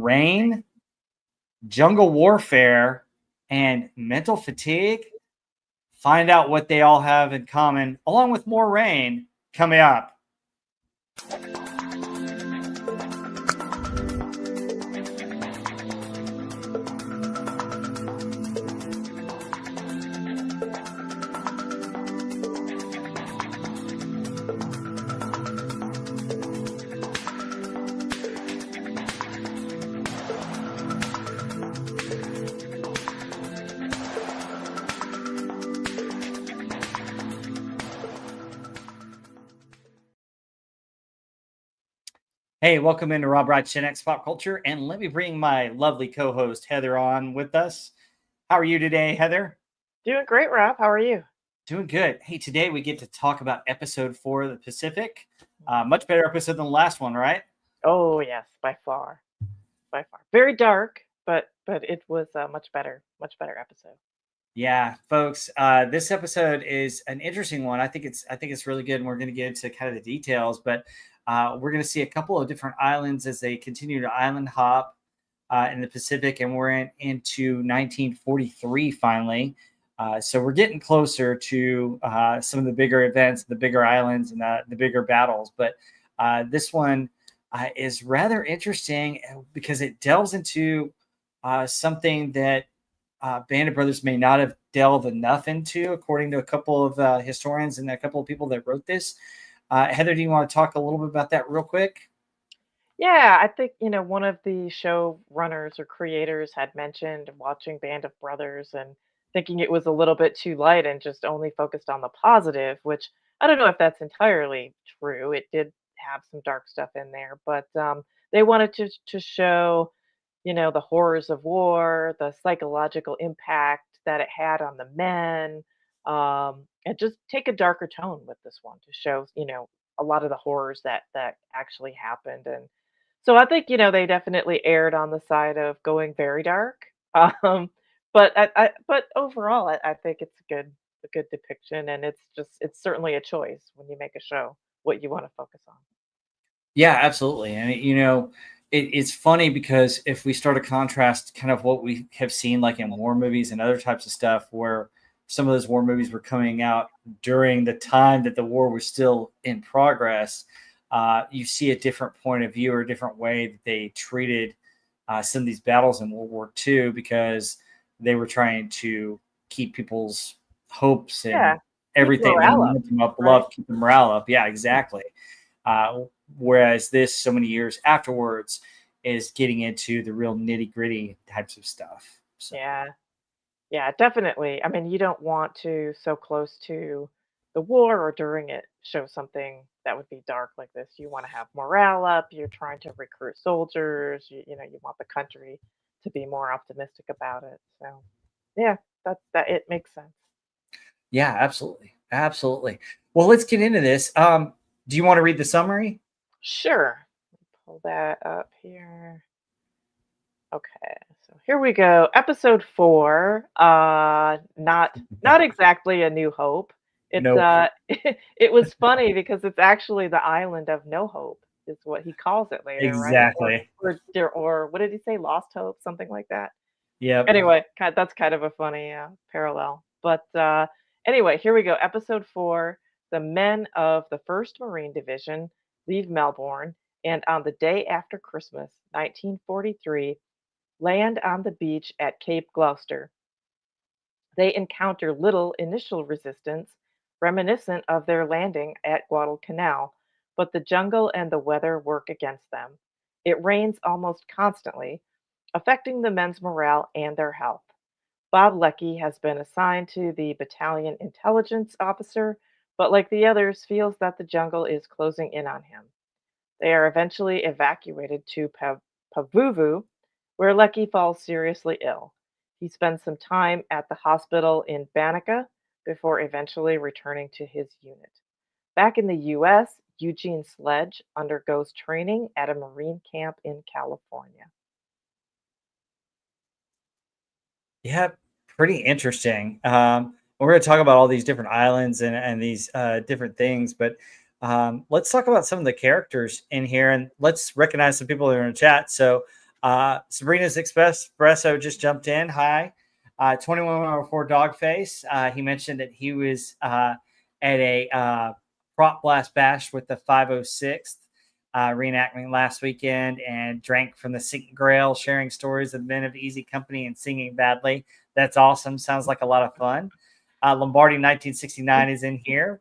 rain, jungle warfare, and mental fatigue. Find out what they all have in common, along with more rain, coming up. Hey, welcome into Rob Wright's Gen X Pop Culture, and let me bring my lovely co-host Heather on with us. How are you today, Heather? Doing great, Rob. How are you? Doing good. Hey, today we get to talk about episode 4 of the Pacific. Much better episode than the last one, right? Oh yes, by far. Very dark, but it was a much better episode. Yeah, folks. This episode is an interesting one. I think it's really good, and we're going to get into kind of the details, but we're going to see a couple of different islands as they continue to island hop in the Pacific, and we're into 1943 finally. So we're getting closer to some of the bigger events, the bigger islands, and the bigger battles. But this one is rather interesting because it delves into something that Band of Brothers may not have delved enough into, according to a couple of historians and a couple of people that wrote this. Heather, do you want to talk a little bit about that real quick? Yeah, I think one of the show runners or creators had mentioned watching Band of Brothers and thinking it was a little bit too light and just only focused on the positive, which I don't know if that's entirely true. It did have some dark stuff in there, but they wanted to show the horrors of war, the psychological impact that it had on the men, and just take a darker tone with this one to show, a lot of the horrors that actually happened. And so I think, they definitely erred on the side of going very dark. But overall, I think it's a good depiction, and it's certainly a choice when you make a show what you want to focus on. Yeah, absolutely. And it's funny because if we start to contrast kind of what we have seen like in war movies and other types of stuff where some of those war movies were coming out during the time that the war was still in progress, you see a different point of view or a different way that they treated some of these battles in World War II because they were trying to keep people's hopes Yeah, and keep everything, the morale up, momentum up, right? love, keep the morale up. Yeah, exactly. Whereas this, so many years afterwards, is getting into the real nitty gritty types of stuff. So Yeah. Yeah, definitely. I mean, you don't want to so close to the war or during it show something that would be dark like this. You want to have morale up. You're trying to recruit soldiers. You want the country to be more optimistic about it. So, yeah, that it makes sense. yeah, absolutely, absolutely. Well, let's get into this. Do you want to read the summary? Sure. Pull that up here. Okay, so here we go. Episode 4. Not exactly a New Hope. It's Nope. it was funny because it's actually the island of No Hope is what he calls it later, right? Exactly. Or what did he say? Lost Hope, something like that. Yep. Anyway, that's kind of a funny parallel. But anyway, here we go. Episode 4. The men of the 1st Marine Division leave Melbourne, and on the day after Christmas, 1943, land on the beach at Cape Gloucester. They encounter little initial resistance, reminiscent of their landing at Guadalcanal, but the jungle and the weather work against them. It rains almost constantly, affecting the men's morale and their health. Bob Leckie has been assigned to the battalion intelligence officer, but like the others, feels that the jungle is closing in on him. They are eventually evacuated to Pavuvu, where Leckie falls seriously ill. He spends some time at the hospital in Banika before eventually returning to his unit. Back in the US, Eugene Sledge undergoes training at a Marine camp in California. Yeah, pretty interesting. We're going to talk about all these different islands and these different things, but let's talk about some of the characters in here and let's recognize some people that are in the chat. So Sabrina's Espresso just jumped in. Hi. 2104 Dogface. He mentioned that he was at a prop blast bash with the 506th reenactment last weekend and drank from the Sink Grail, sharing stories of men of easy company and singing badly. That's awesome. Sounds like a lot of fun. Lombardi 1969 is in here.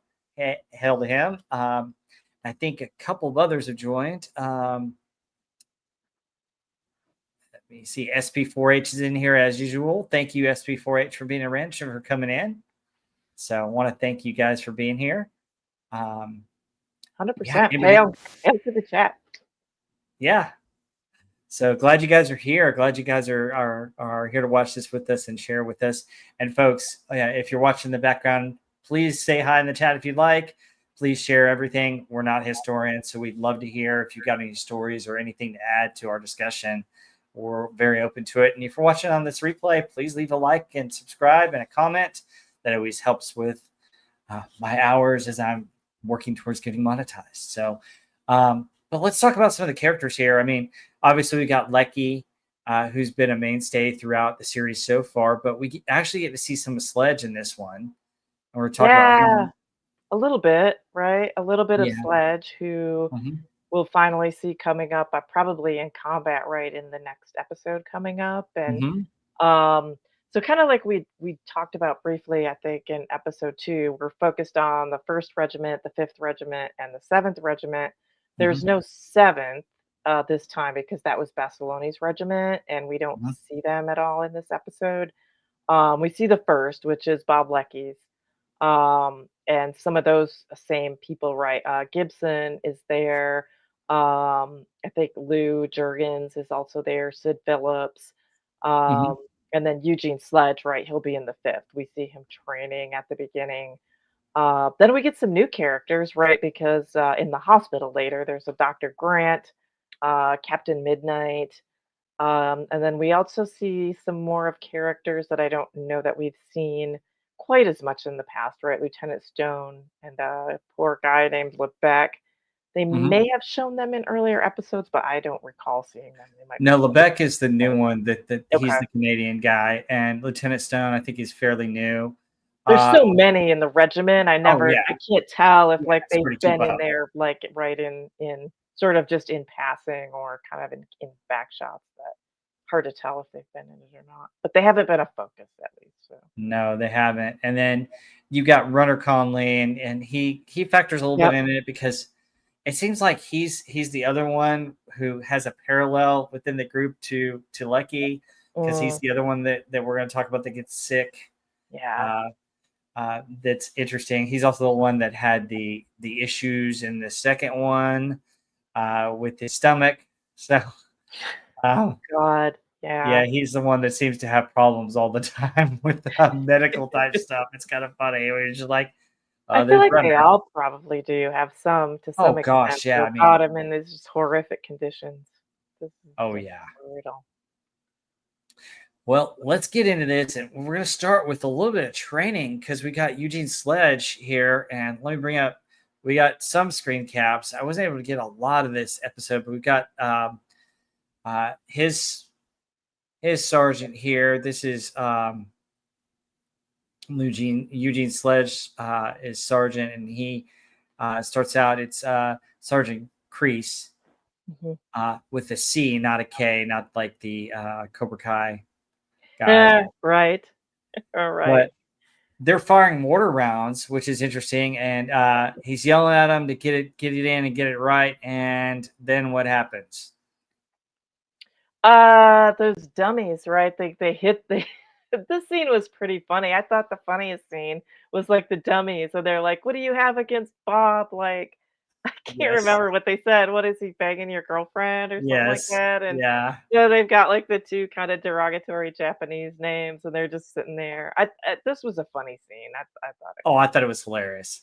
Hail to him. I think a couple of others have joined. Let me see. SP4H is in here as usual. Thank you, SP4H, for being a wrench and for coming in. So I want to thank you guys for being here. 100%. Yeah, Hail to the chat. Yeah. So glad you guys are here. Glad you guys are here to watch this with us and share with us. And folks, if you're watching the background, please say hi in the chat if you'd like. Please share everything. We're not historians, so we'd love to hear if you've got any stories or anything to add to our discussion. We're very open to it. And if you're watching on this replay, please leave a like and subscribe and a comment. That always helps with my hours as I'm working towards getting monetized. So, but let's talk about some of the characters here. I mean, obviously we got Leckie, who's been a mainstay throughout the series so far, but we actually get to see some of Sledge in this one. And we're talking about him. A little bit, right? A little bit of Yeah. Sledge, who we'll finally see coming up, probably in combat right in the next episode coming up. And so kind of like we talked about briefly, I think in episode 2, we're focused on the 1st Regiment, the 5th Regiment, and the 7th Regiment. There's no 7th this time because that was Basiloni's regiment, and we don't see them at all in this episode. We see the 1st, which is Bob Leckie's. And some of those same people, right? Gibson is there. I think Lou Jurgens is also there. Sid Phillips. And then Eugene Sledge, right? He'll be in the 5th. We see him training at the beginning. Then we get some new characters, right? Because in the hospital later, there's a Dr. Grant, Captain Midnight. And then we also see some more of characters that I don't know that we've seen quite as much in the past, right? Lieutenant Stone and a poor guy named Lebec. They may have shown them in earlier episodes, but I don't recall seeing them. No, Lebec is the new one that he's the Canadian guy, and Lieutenant Stone I think is fairly new. There's so many in the regiment. I can't tell if like they've been in there like right in sort of just in passing or kind of in back shots. That hard to tell if they've been in it or not, but they haven't been a focus at least. So. No, they haven't. And then you got Runner Conley, and he factors a little bit in it because it seems like he's the other one who has a parallel within the group to Leckie, because he's the other one that we're going to talk about that gets sick. Yeah. That's interesting. He's also the one that had the issues in the second one with his stomach. So, God, yeah, he's the one that seems to have problems all the time with medical type stuff. It's kind of funny. It's just like, I feel like they all probably do have some to some extent. Gosh, yeah. I mean, got him in these just horrific conditions. Yeah. Brutal. Well, let's get into this, and we're going to start with a little bit of training because we got Eugene Sledge here, and let me bring up. We got some screen caps. I wasn't able to get a lot of this episode, but we got his sergeant here. This is Eugene Sledge is sergeant, and he starts out. It's Sergeant Crease with a C, not a K, not like the Cobra Kai guy. Yeah, right. All right. But they're firing mortar rounds, which is interesting, and he's yelling at them to get it in and get it right. And then what happens? Those dummies, right? They hit the. This scene was pretty funny. I thought the funniest scene was like the dummies. So they're like, "What do you have against Bob?" Like, I can't remember what they said. What is he banging your girlfriend or something like that? And they've got like the two kind of derogatory Japanese names, and they're just sitting there. This was a funny scene. I thought. I thought it was hilarious.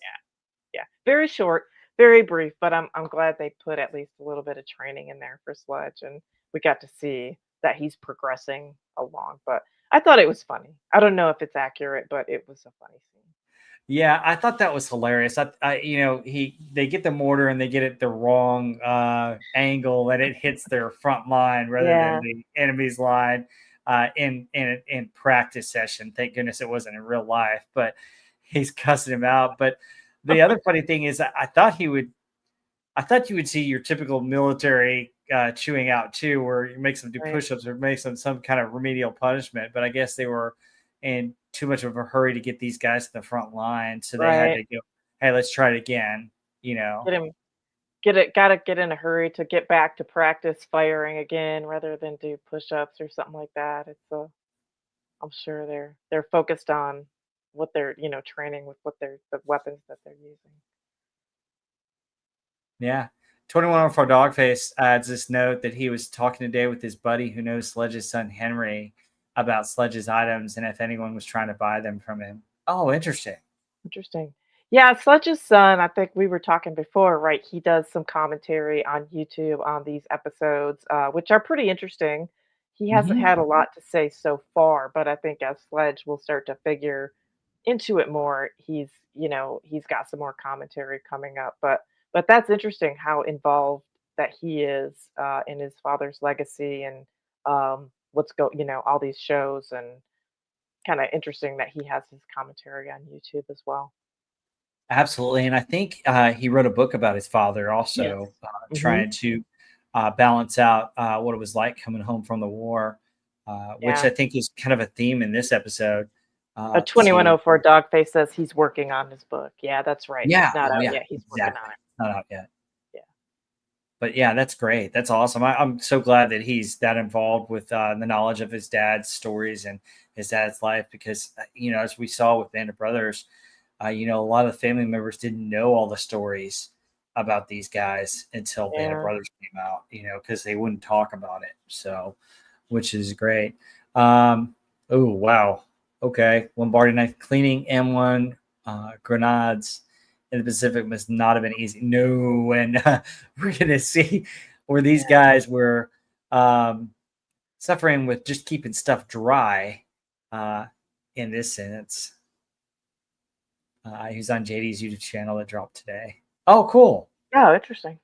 Yeah. Very short, very brief, but I'm glad they put at least a little bit of training in there for Sledge, and we got to see that he's progressing along. But I thought it was funny. I don't know if it's accurate, but it was a funny scene. Yeah, I thought that was hilarious. They get the mortar and they get it the wrong angle, and it hits their front line rather than Yeah, the enemy's line in practice session. Thank goodness it wasn't in real life, but he's cussing him out. But the other funny thing is, I thought you would see your typical military chewing out too, where you make them do right, push-ups or make them some kind of remedial punishment. But I guess they were in too much of a hurry to get these guys to the front line, so they had right. to go, "Hey, let's try it again." You know? Get him gotta get in a hurry to get back to practice firing again rather than do push-ups or something like that. I'm sure they're focused on what they're, training with what they're the weapons that they're using. Yeah. 2104 Dogface adds this note that he was talking today with his buddy who knows Sledge's son Henry about Sledge's items and if anyone was trying to buy them from him. Oh, interesting. Interesting. Yeah, Sledge's son, I think we were talking before, right? He does some commentary on YouTube on these episodes, which are pretty interesting. He hasn't Mhm. had a lot to say so far, but I think as Sledge will start to figure into it more, he's got some more commentary coming up. But that's interesting how involved that he is in his father's legacy and all these shows and kind of interesting that he has his commentary on YouTube as well. Absolutely, and I think, he wrote a book about his father Yes. also, Mhm. trying to, balance out, what it was like coming home from the war, which Yeah. I think is kind of a theme in this episode, A to 2104 Dogface says he's working on his book. Yeah, that's right. It's Yeah, not oh, out yeah, yet. He's working on exactly. it. Not out yet. Yeah. But yeah, that's great. That's awesome. I'm so glad that he's that involved with the knowledge of his dad's stories and his dad's life because, as we saw with Band of Brothers, a lot of the family members didn't know all the stories about these guys until Band of Yeah. Brothers came out, because they wouldn't talk about it. So, which is great. Um, oh, wow. Okay. Lombardi knife cleaning M1 grenades in the Pacific must not have been easy. No. And we're going to see where these Yeah. guys were suffering with just keeping stuff dry uh, in this sentence. He's on JD's YouTube channel that dropped today. Oh, cool. Oh, interesting.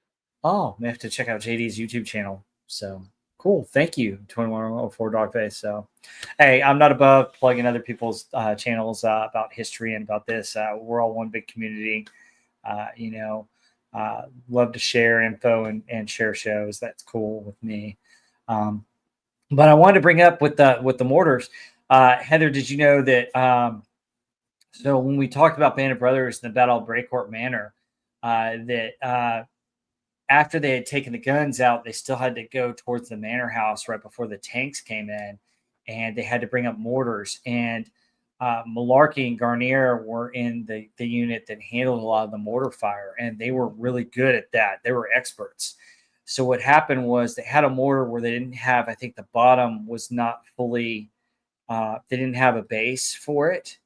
Oh, we have to check out JD's YouTube channel. So cool. Thank you, 2104 Dogface. So, hey, I'm not above plugging other people's channels about history and about this. We're all one big community. Uh, you know, love to share info and share shows. That's cool with me. Um, but I wanted to bring up with the mortars. Heather, did you know that? So when we talked about Band of Brothers and the Battle of Breakcourt Manor, that after they had taken the guns out, they still had to go towards the manor house right before the tanks came in, and they had to bring up mortars. And Malarkey and Garnier were in the unit that handled a lot of the mortar fire, and they were really good at that. They were experts. So what happened was they had a mortar where they didn't have, I think the bottom was not fully, they didn't have a base for it,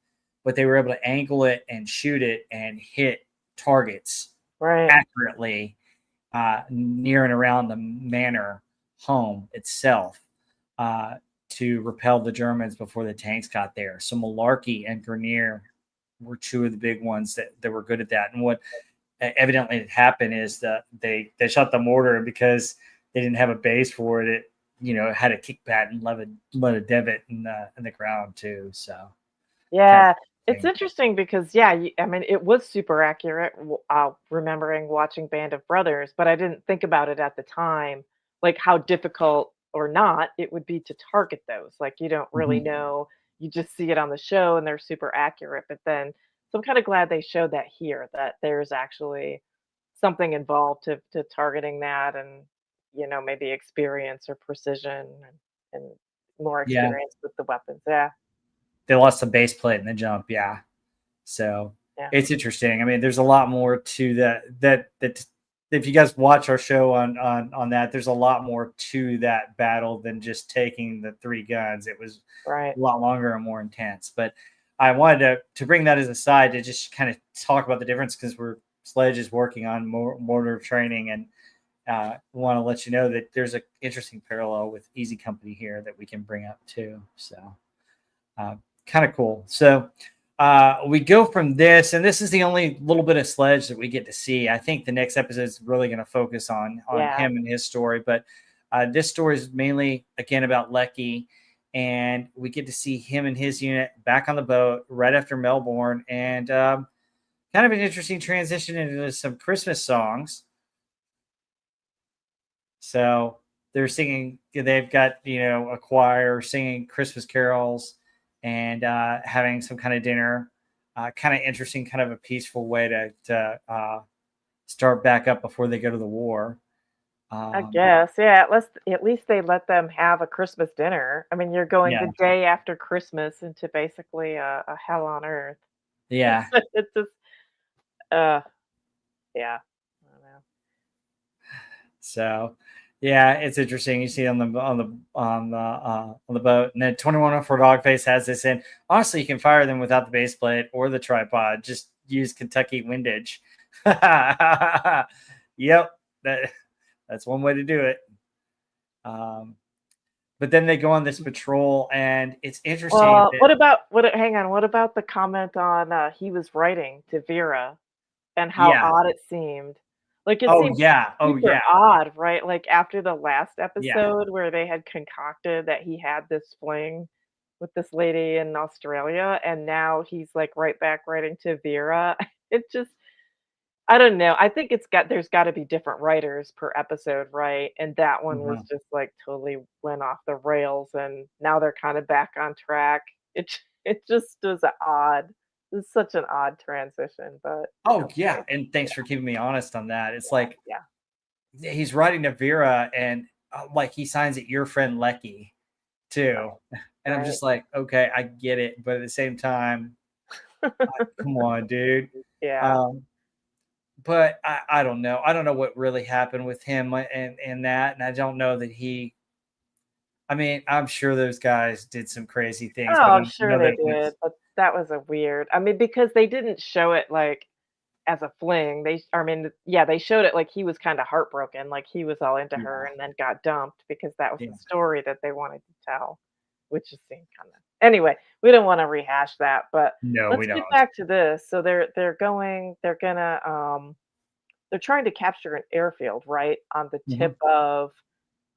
but they were able to angle it and shoot it and hit targets Right. accurately near and around the manor home itself uh, to repel the Germans before the tanks got there. So Malarkey and Grenier were two of the big ones that were good at that. And what evidently had happened is that they shot the mortar, and because they didn't have a base for it, it had a kickback and let a divot in the ground too. So kind of Yeah, it's interesting. interesting because yeah, I mean, it was super accurate. Remembering watching Band of Brothers, but I didn't think about it at the time, like how difficult or not it would be to target those. Like you don't really Mhm. know. You just see it on the show and they're super accurate. But then, so I'm kind of glad they showed that here, that there's actually something involved to targeting that, and maybe experience or precision and more Yeah, experience with the weapons. Yeah, they lost the base plate in the jump. Yeah. So yeah, it's interesting. I mean, there's a lot more to that if you guys watch our show on that, there's a lot more to that battle than just taking the three guns. It was right. a lot longer and more intense. But I wanted to bring that as a side to just kind of talk about the difference because Sledge is working on mortar training and want to let you know that there's an interesting parallel with Easy Company here that we can bring up too. So kind of cool. So we go from this, and this is the only little bit of Sledge that we get to see. I think the next episode is really going to focus on Yeah. him and his story, but this story is mainly again about Leckie, and we get to see him and his unit back on the boat right after Melbourne, and kind of an interesting transition into some Christmas songs. So they're singing. They've got a choir singing Christmas carols and having some kind of dinner. Kind of interesting, kind of a peaceful way to start back up before they go to the war. I guess, yeah, at least they let them have a Christmas dinner. I mean, you're going Yeah, the day after Christmas into basically a hell on earth. yeah. It's just, uh, yeah, I don't know. So, yeah, it's interesting. You see on the boat, and then 2104 Dogface has this in. Honestly, you can fire them without the base plate or the tripod. Just use Kentucky windage. Yep, that's one way to do it. But then they go on this patrol, and it's interesting Well, that what about the comment on, he was writing to Vera and how yeah, odd it seemed? Like, it oh seemed yeah, oh super yeah, odd, right? Like, after the last yeah, episode where they had concocted that he had this fling with this lady in Australia, and now he's, like, right back writing to Vera. It just I don't know. I think there's gotta be different writers per episode, right? And that one was mhm. just, like, totally went off the rails, and now they're kinda back on track. It just was odd. It's such an odd transition, but Oh yeah, okay. and thanks Yeah, for keeping me honest on that. It's yeah, like yeah. he's writing to Vera, and like he signs it, your friend Leckie too. And I'm Right. just like, okay, I get it, but at the same time, come on, dude. Yeah. Um, but I don't know. I don't know what really happened with him and that, and I don't know that he. I mean, I'm sure those guys did some crazy things, but I Oh, don't sure know they that it did, was. but that was a weird I mean, because they didn't show it, like, as a fling, I mean, yeah, they showed it like he was kinda heartbroken, like he was all into her Yeah, and then got dumped because that was the yeah. story that they wanted to tell, which just seemed kinda anyway, we don't wanna rehash that, but No, we let's get don't. back to this. So they're gonna, they're trying to capture an airfield, right, on the tip Mhm. of,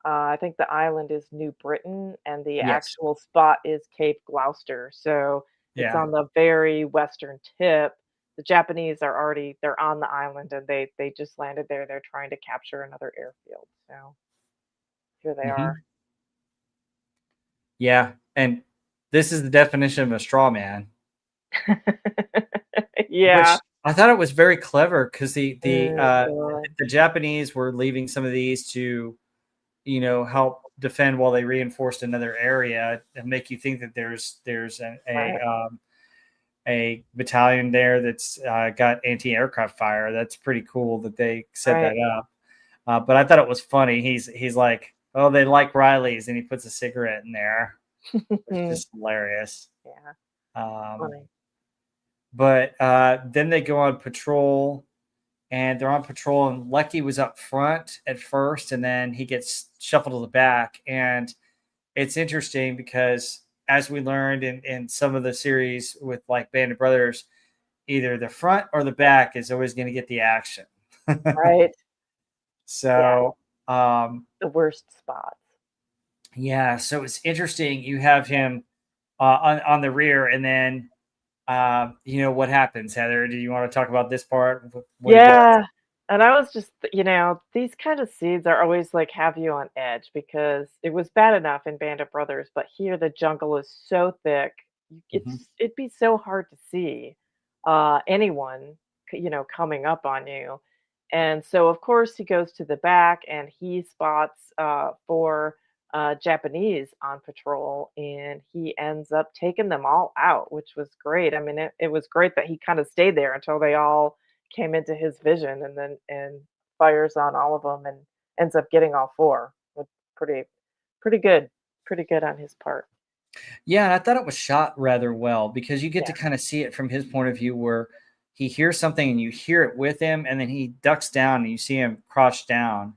I think the island is New Britain, and the Yes. actual spot is Cape Gloucester, so it's Yeah. on the very western tip. The Japanese they're on the island, and they just landed there, they're trying to capture another airfield, so here they are. Mhm. Yeah, and this is the definition of a straw man. Yeah. Which I thought it was very clever because Totally. the Japanese were leaving some of these to, help defend while they reinforced another area and make you think that there's Right. a battalion there that's got anti-aircraft fire. That's pretty cool that they set Right. that up. But I thought it was funny. He's like, oh, they like Riley's, and he puts a cigarette in there, which is just hilarious. Yeah, Um, funny. but then they go on patrol, and they're on patrol, and Leckie was up front at first, and then he gets shuffled to the back. And it's interesting because as we learned in some of the series with like Band of Brothers, either the front or the back is always going to get the action. Right. Yeah, So the worst spots. yeah, so it's interesting. You have him on the rear, and then what happens, Heather? Do you want to talk about this part? What he does? Yeah, and I was just these kind of seeds are always, like, have you on edge because it was bad enough in Band of Brothers, but here the jungle is so thick, Mhm. it'd be so hard to see, anyone, coming up on you, and so, of course, he goes to the back and he spots, 4, Japanese on patrol, and he ends up taking them all out, which was great. I mean, it was great that he kinda stayed there until they all came into his vision and then fires on all of them and ends up getting all 4. With pretty pretty good pretty good on his part. Yeah, and I thought it was shot rather well because you get Yeah. to kind of see it from his point of view where he hears something and you hear it with him, and then he ducks down and you see him crouch down.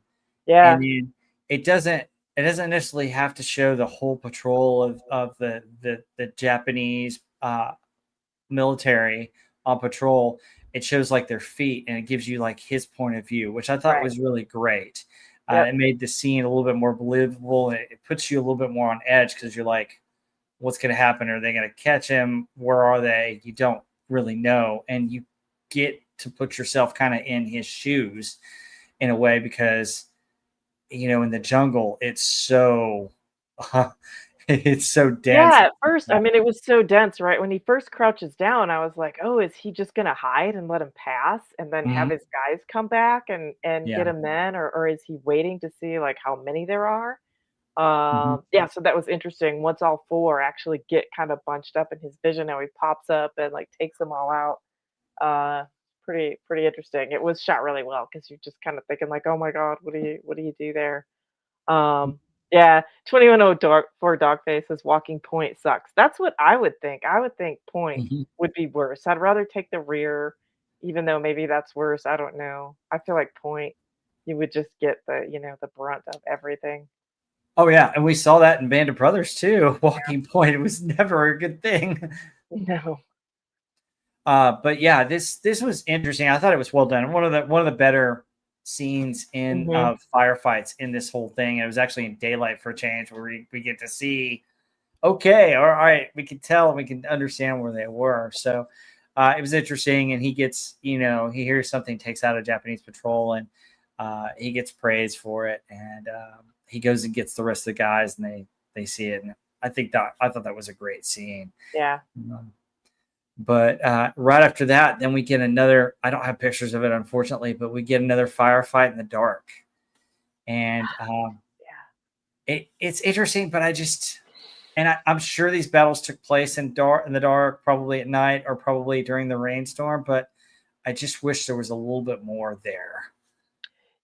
And Yeah. then it doesn't it doesn't necessarily have to show the whole patrol of the Japanese military on patrol, it shows like their feet and it gives you like his point of view, which I thought Right. was really great. Yep. It made the scene a little bit more believable, and it puts you a little bit more on edge because you're like, what's going to happen? Are they going to catch him? Where are they? You don't really know. And you get to put yourself kind of in his shoes in a way because, in the jungle, it's so, it's so dense. Yeah, at first, I mean, it was so dense, right? When he first crouches down, I was like, "Oh, is he just gonna hide and let him pass and then have Mhm. his guys come back and get Yeah. him then, or is he waiting to see, like, how many there are?" Mhm. Yeah, so that was interesting once all 4 actually get kind of bunched up in his vision, how he pops up and, like, takes them all out. Uh, pretty interesting. It was shot really well because 'cause you're just kinda thinking like, "Oh my god, what do you do there?" Um, yeah, 21 Dark for Dogface says walking point sucks. That's what I would think. I would think point Mhm. would be worse. I'd rather take the rear, even though maybe that's worse. I don't know. I feel like point, you would just get the brunt of everything. Oh yeah, and we saw that in Band of Brothers too. Walking point, it was never a good thing. No. But yeah, this was interesting. I thought it was well done. One of the better scenes in Mhm. firefights in this whole thing. It was actually in daylight for a change, where we get to see. Okay, all right, we can tell, we can understand where they were. So it was interesting, and he gets, he hears something, takes out a Japanese patrol, and he gets praised for it, and he goes and gets the rest of the guys, and they see it, and I thought that was a great scene. Yeah. Um, but right after that, then we get another. I don't have pictures of it, unfortunately, but we get another firefight in the dark, and Yeah. it's interesting. But I'm sure these battles took place in the dark, probably at night or probably during the rainstorm. But I just wish there was a little bit more there.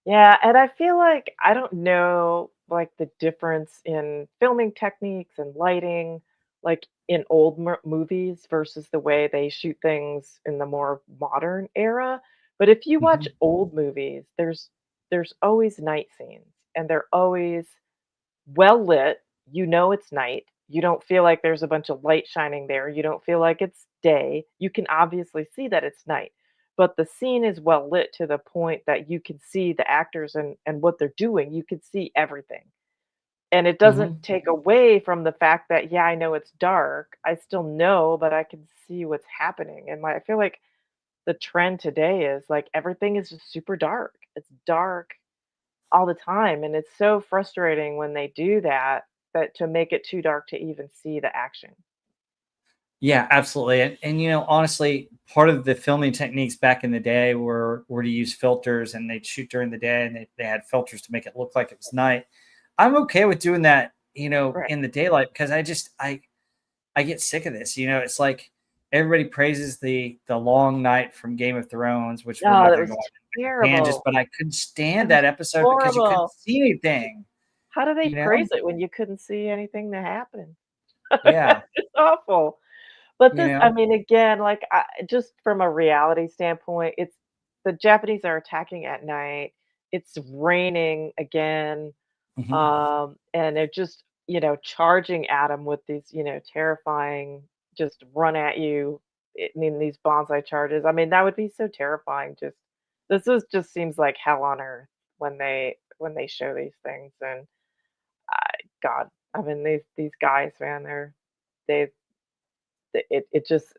Yeah, and I feel like I don't know, like, the difference in filming techniques and lighting, like, in old movies versus the way they shoot things in the more modern era, but if you watch Mhm. old movies, there's always night scenes, and they're always well lit, you know it's night, you don't feel like there's a bunch of light shining there, you don't feel like it's day, you can obviously see that it's night, but the scene is well lit to the point that you can see the actors and what they're doing, you can see everything. And it doesn't Mhm. take away from the fact that, yeah, I know it's dark, I still know, but I can see what's happening, and, I feel like the trend today is, like, everything is just super dark. It's dark all the time, and it's so frustrating when they do that, that to make it too dark to even see the action. Yeah, absolutely. And honestly, part of the filming techniques back in the day were to use filters, and they'd shoot during the day, and they had filters to make it look like it was night. I'm okay with doing that, Right. in the daylight, because I get sick of this. It's like everybody praises the long night from Game of Thrones, which we're No, not that going to was go on tangents, terrible. but I couldn't It stand was that episode because you couldn't horrible. see anything, How do they you know? praise it when you couldn't see anything that happened? Yeah, It's awful. But you this I know. mean, again, like, just from a reality standpoint, it's the Japanese are attacking at night, it's raining again, Mhm. and they're just, charging at him with these, terrifying, just run at you, I mean, these bonsai charges. I mean, that would be so terrifying. Just seems like hell on earth when they show these things. And God, I mean, these guys, man, they it just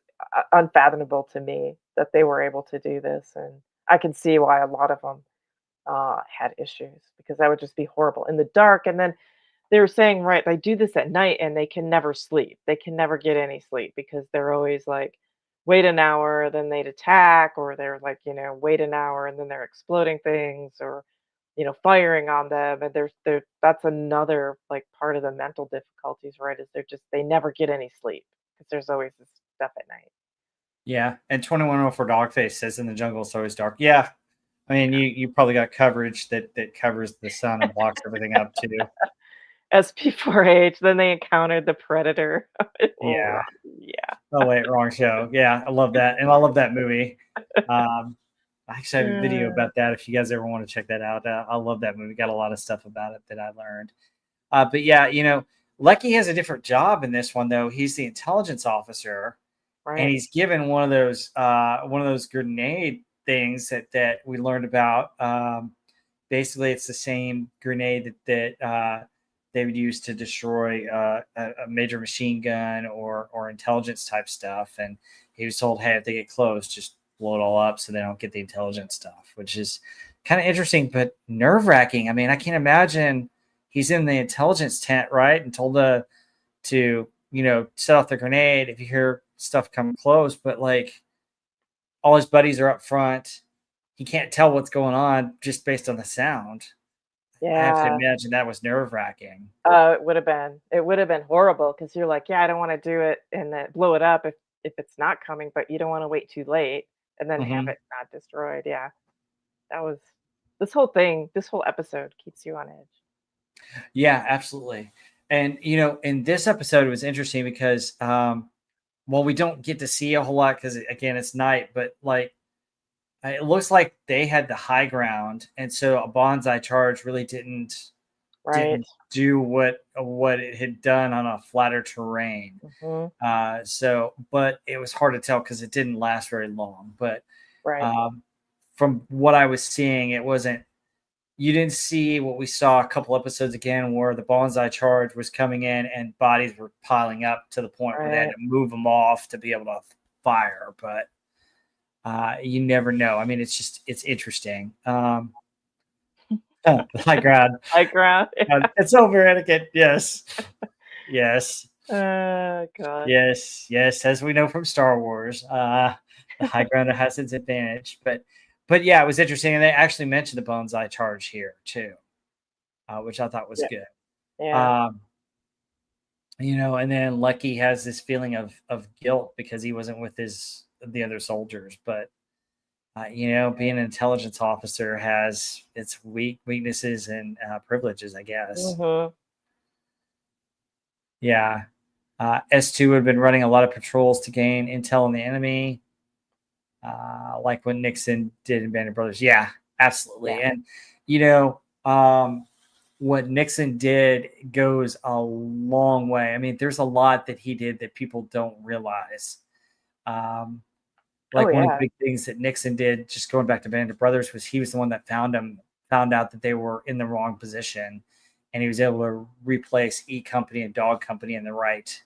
unfathomable to me that they were able to do this, and I can see why a lot of them had issues because that would just be horrible in the dark. And then they were saying, right, they do this at night and they can never sleep. They can never get any sleep because they're always like, wait an hour, then they'd attack, or they're like, wait an hour and then they're exploding things or, firing on them. And that's another like part of the mental difficulties, right? Is they never get any sleep because there's always this stuff at night. Yeah, and 21 for Dogface says in the jungle it's always dark. Yeah, I mean, you probably got coverage that covers the sun and blocks everything up too. SP4H, then they encountered the predator. Oh, Yeah. yeah. Oh wait, wrong show. Yeah, I love that, and I love that movie. Um, I actually have a video Uh, about that if you guys ever want to check that out. I love that movie. Got a lot of stuff about it that I learned. But yeah, Leckie has a different job in this one though. He's the intelligence officer, and Right. he's given one of those grenade things that we learned about. Basically, it's the same grenade that they would use to destroy a major machine gun or intelligence type stuff. And he was told, hey, if they get close, just blow it all up so they don't get the intelligence stuff, which is kind of interesting but nerve wracking. I mean, I can't imagine he's in the intelligence tent, right, and told to set off the grenade if you hear stuff come close, but like all his buddies are up front. He can't tell what's going on just based on the sound. I have to Yeah. imagine that was nerve wracking. It would have been horrible because you're like, yeah, I don't want to do it and then blow it up if it's not coming, but you don't want to wait too late and then have Hmm. it not destroyed. Yeah, that was this whole thing. This whole episode keeps you on edge. Yeah, absolutely. And in this episode, it was interesting because, well, we don't get to see a whole lot because again, it's night. But like, it looks like they had the high ground, and so a bonsai charge really Right. didn't do what it had done on a flatter terrain. Hmm. But it was hard to tell because it didn't last very long. But Right. um, from what I was seeing, it wasn't. You didn't see what we saw a couple episodes again, where the bonsai charge was coming in and bodies were piling up to the point where they had Right. to move them off to be able to fire. But you never know. I mean, it's interesting. High ground. High ground. It's over etiquette. Yes, yes. Oh God. Yes, as we know from Star Wars, the high ground has its advantage. But yeah, it was interesting, and they actually mentioned the bonsai charge here too, which I thought was Yeah. good. Yeah. Um, and then Leckie has this feeling of guilt because he wasn't with the other soldiers. But being an intelligence officer has its weaknesses and privileges, I guess. Hmm. Yeah. S2 had been running a lot of patrols to gain intel on the enemy, like when Nixon did in Band of Brothers. Yeah, absolutely. Yeah. And, what Nixon did goes a long way. I mean, there's a lot that he did that people don't realize. Um, Oh like one of the yeah. big things that Nixon did, just going back to Band of Brothers, was he was the one that found out that they were in the wrong position, and he was able to replace E Company and Dog Company in the right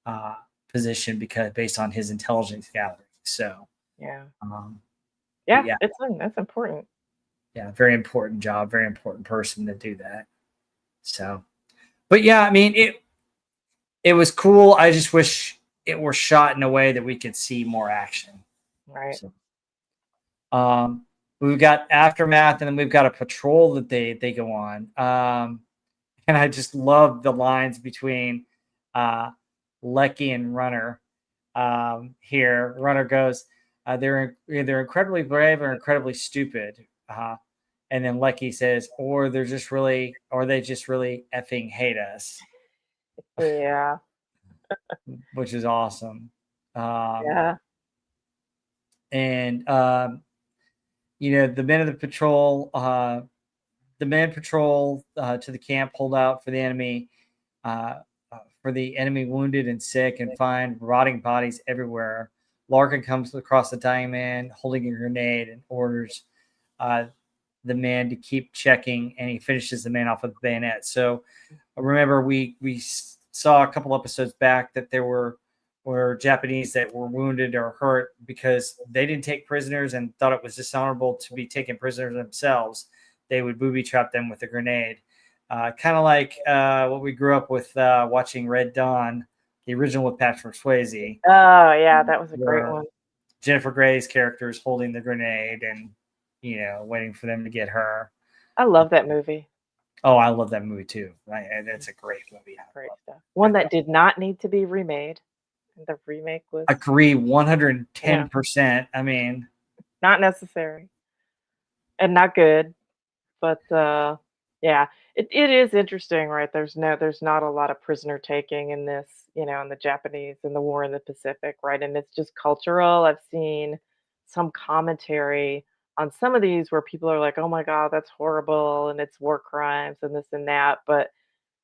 uh, position because based on his intelligence gathering. So, Yeah. um, but Yeah. yeah, That's important. yeah, very important job, very important person to do that. So, but yeah, I mean it was cool. I just wish it were shot in a way that we could see more action. Right. So, um, we've got aftermath, and then we've got a patrol that they go on. And I just love the lines between uh, Leckie and Runner. Here, Runner goes, "They're either incredibly brave or incredibly stupid." And then Leckie says, or they just really effing hate us, Yeah. which is awesome. Um, Yeah. and the men of the men patrol to the camp, hold out uh, for the enemy wounded and sick, and find rotting bodies everywhere. Larkin comes across the dying man holding a grenade and orders uh, the man to keep checking, and he finishes the man off with a bayonet. So remember, we saw a couple episodes back that there were Japanese that were wounded or hurt because they didn't take prisoners and thought it was dishonorable to be taken prisoners themselves. They would booby trap them with a grenade. Kind of like what we grew up with watching Red Dawn, the original with Patrick Swayze, Oh yeah, that was a great where one. Jennifer Grey's character is holding the grenade and waiting for them to get her. I love that movie. Oh, I love that movie too. Right? And it's a great movie. I Great love stuff. One that did not need to be remade. The remake was, agree yeah, 110%. I mean, not necessary and not good. But yeah, it is interesting, right? There's not a lot of prisoner taking in this, in the Japanese and the war in the Pacific, right? And it's just cultural. I've seen some commentary on some of these where people are like, "Oh my God, that's horrible," and it's war crimes and this and that. But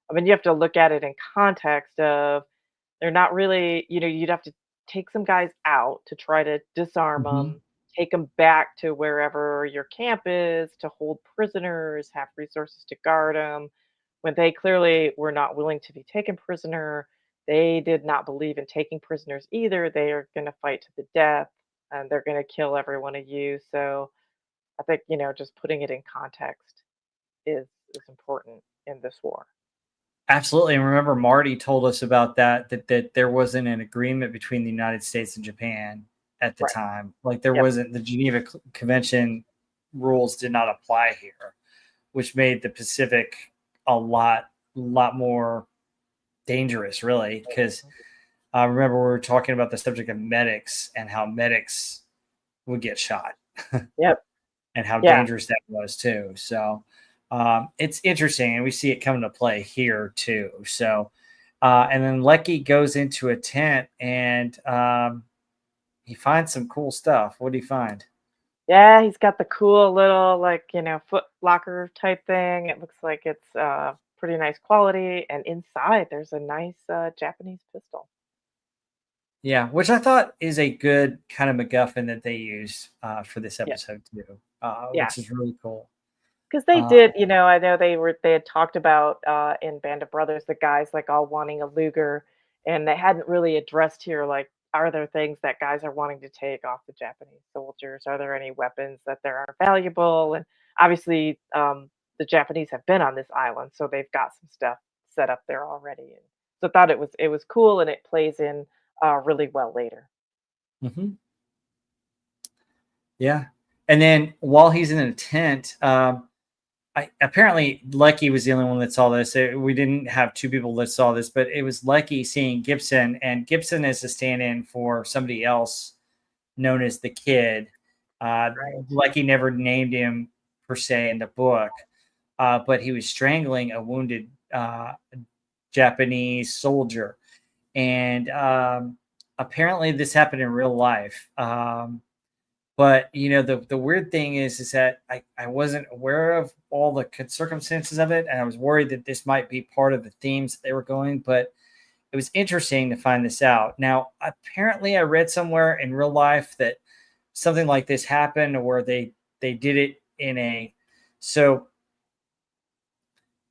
I mean, you have to look at it in context of they're not really, you'd have to take some guys out to try to disarm Mhm. them, take them back to wherever your camp is to hold prisoners, have resources to guard them, when they clearly were not willing to be taken prisoner. They did not believe in taking prisoners either. They are going to fight to the death and they're going to kill every one of you. So I think, just putting it in context is important in this war. Absolutely. And remember, Marty told us about that there wasn't an agreement between the United States and Japan at the Right. time. Like there Yep. wasn't the Geneva Convention rules did not apply here, which made the Pacific a lot more dangerous, really. Because remember, we were talking about the subject of medics and how medics would get shot Yep. and how Yeah. dangerous that was too. So it's interesting, and we see it come to play here too. So, and then Leckie goes into a tent and he finds some cool stuff. What do you find? Yeah, he's got the cool little like, foot locker type thing. It looks like it's pretty nice quality. And inside there's a nice Japanese pistol. Yeah, which I thought is a good kind of MacGuffin that they used for this Yeah. episode too, Yeah. which is really cool. Because they Uh, did, I know they had talked about in Band of Brothers, the guys like all wanting a Luger, and they hadn't really addressed here like, are there things that guys are wanting to take off the Japanese soldiers? Are there any weapons that there are valuable? And obviously, the Japanese have been on this island, so they've got some stuff set up there already. And so I thought it was cool, and it plays in really well later. mhm. Yeah, and then while he's in a tent, apparently Leckie was the only one that saw this. We didn't have two people that saw this, but it was Leckie seeing Gibson, and Gibson is a stand-in for somebody else known as the Kid. Right. Leckie never named him per se in the book, but he was strangling a wounded Japanese soldier, and apparently this happened in real life. But the weird thing is that I wasn't aware of all the circumstances of it, and I was worried that this might be part of the themes that they were going. But it was interesting to find this out. Now, apparently, I read somewhere in real life that something like this happened, where they did it in a so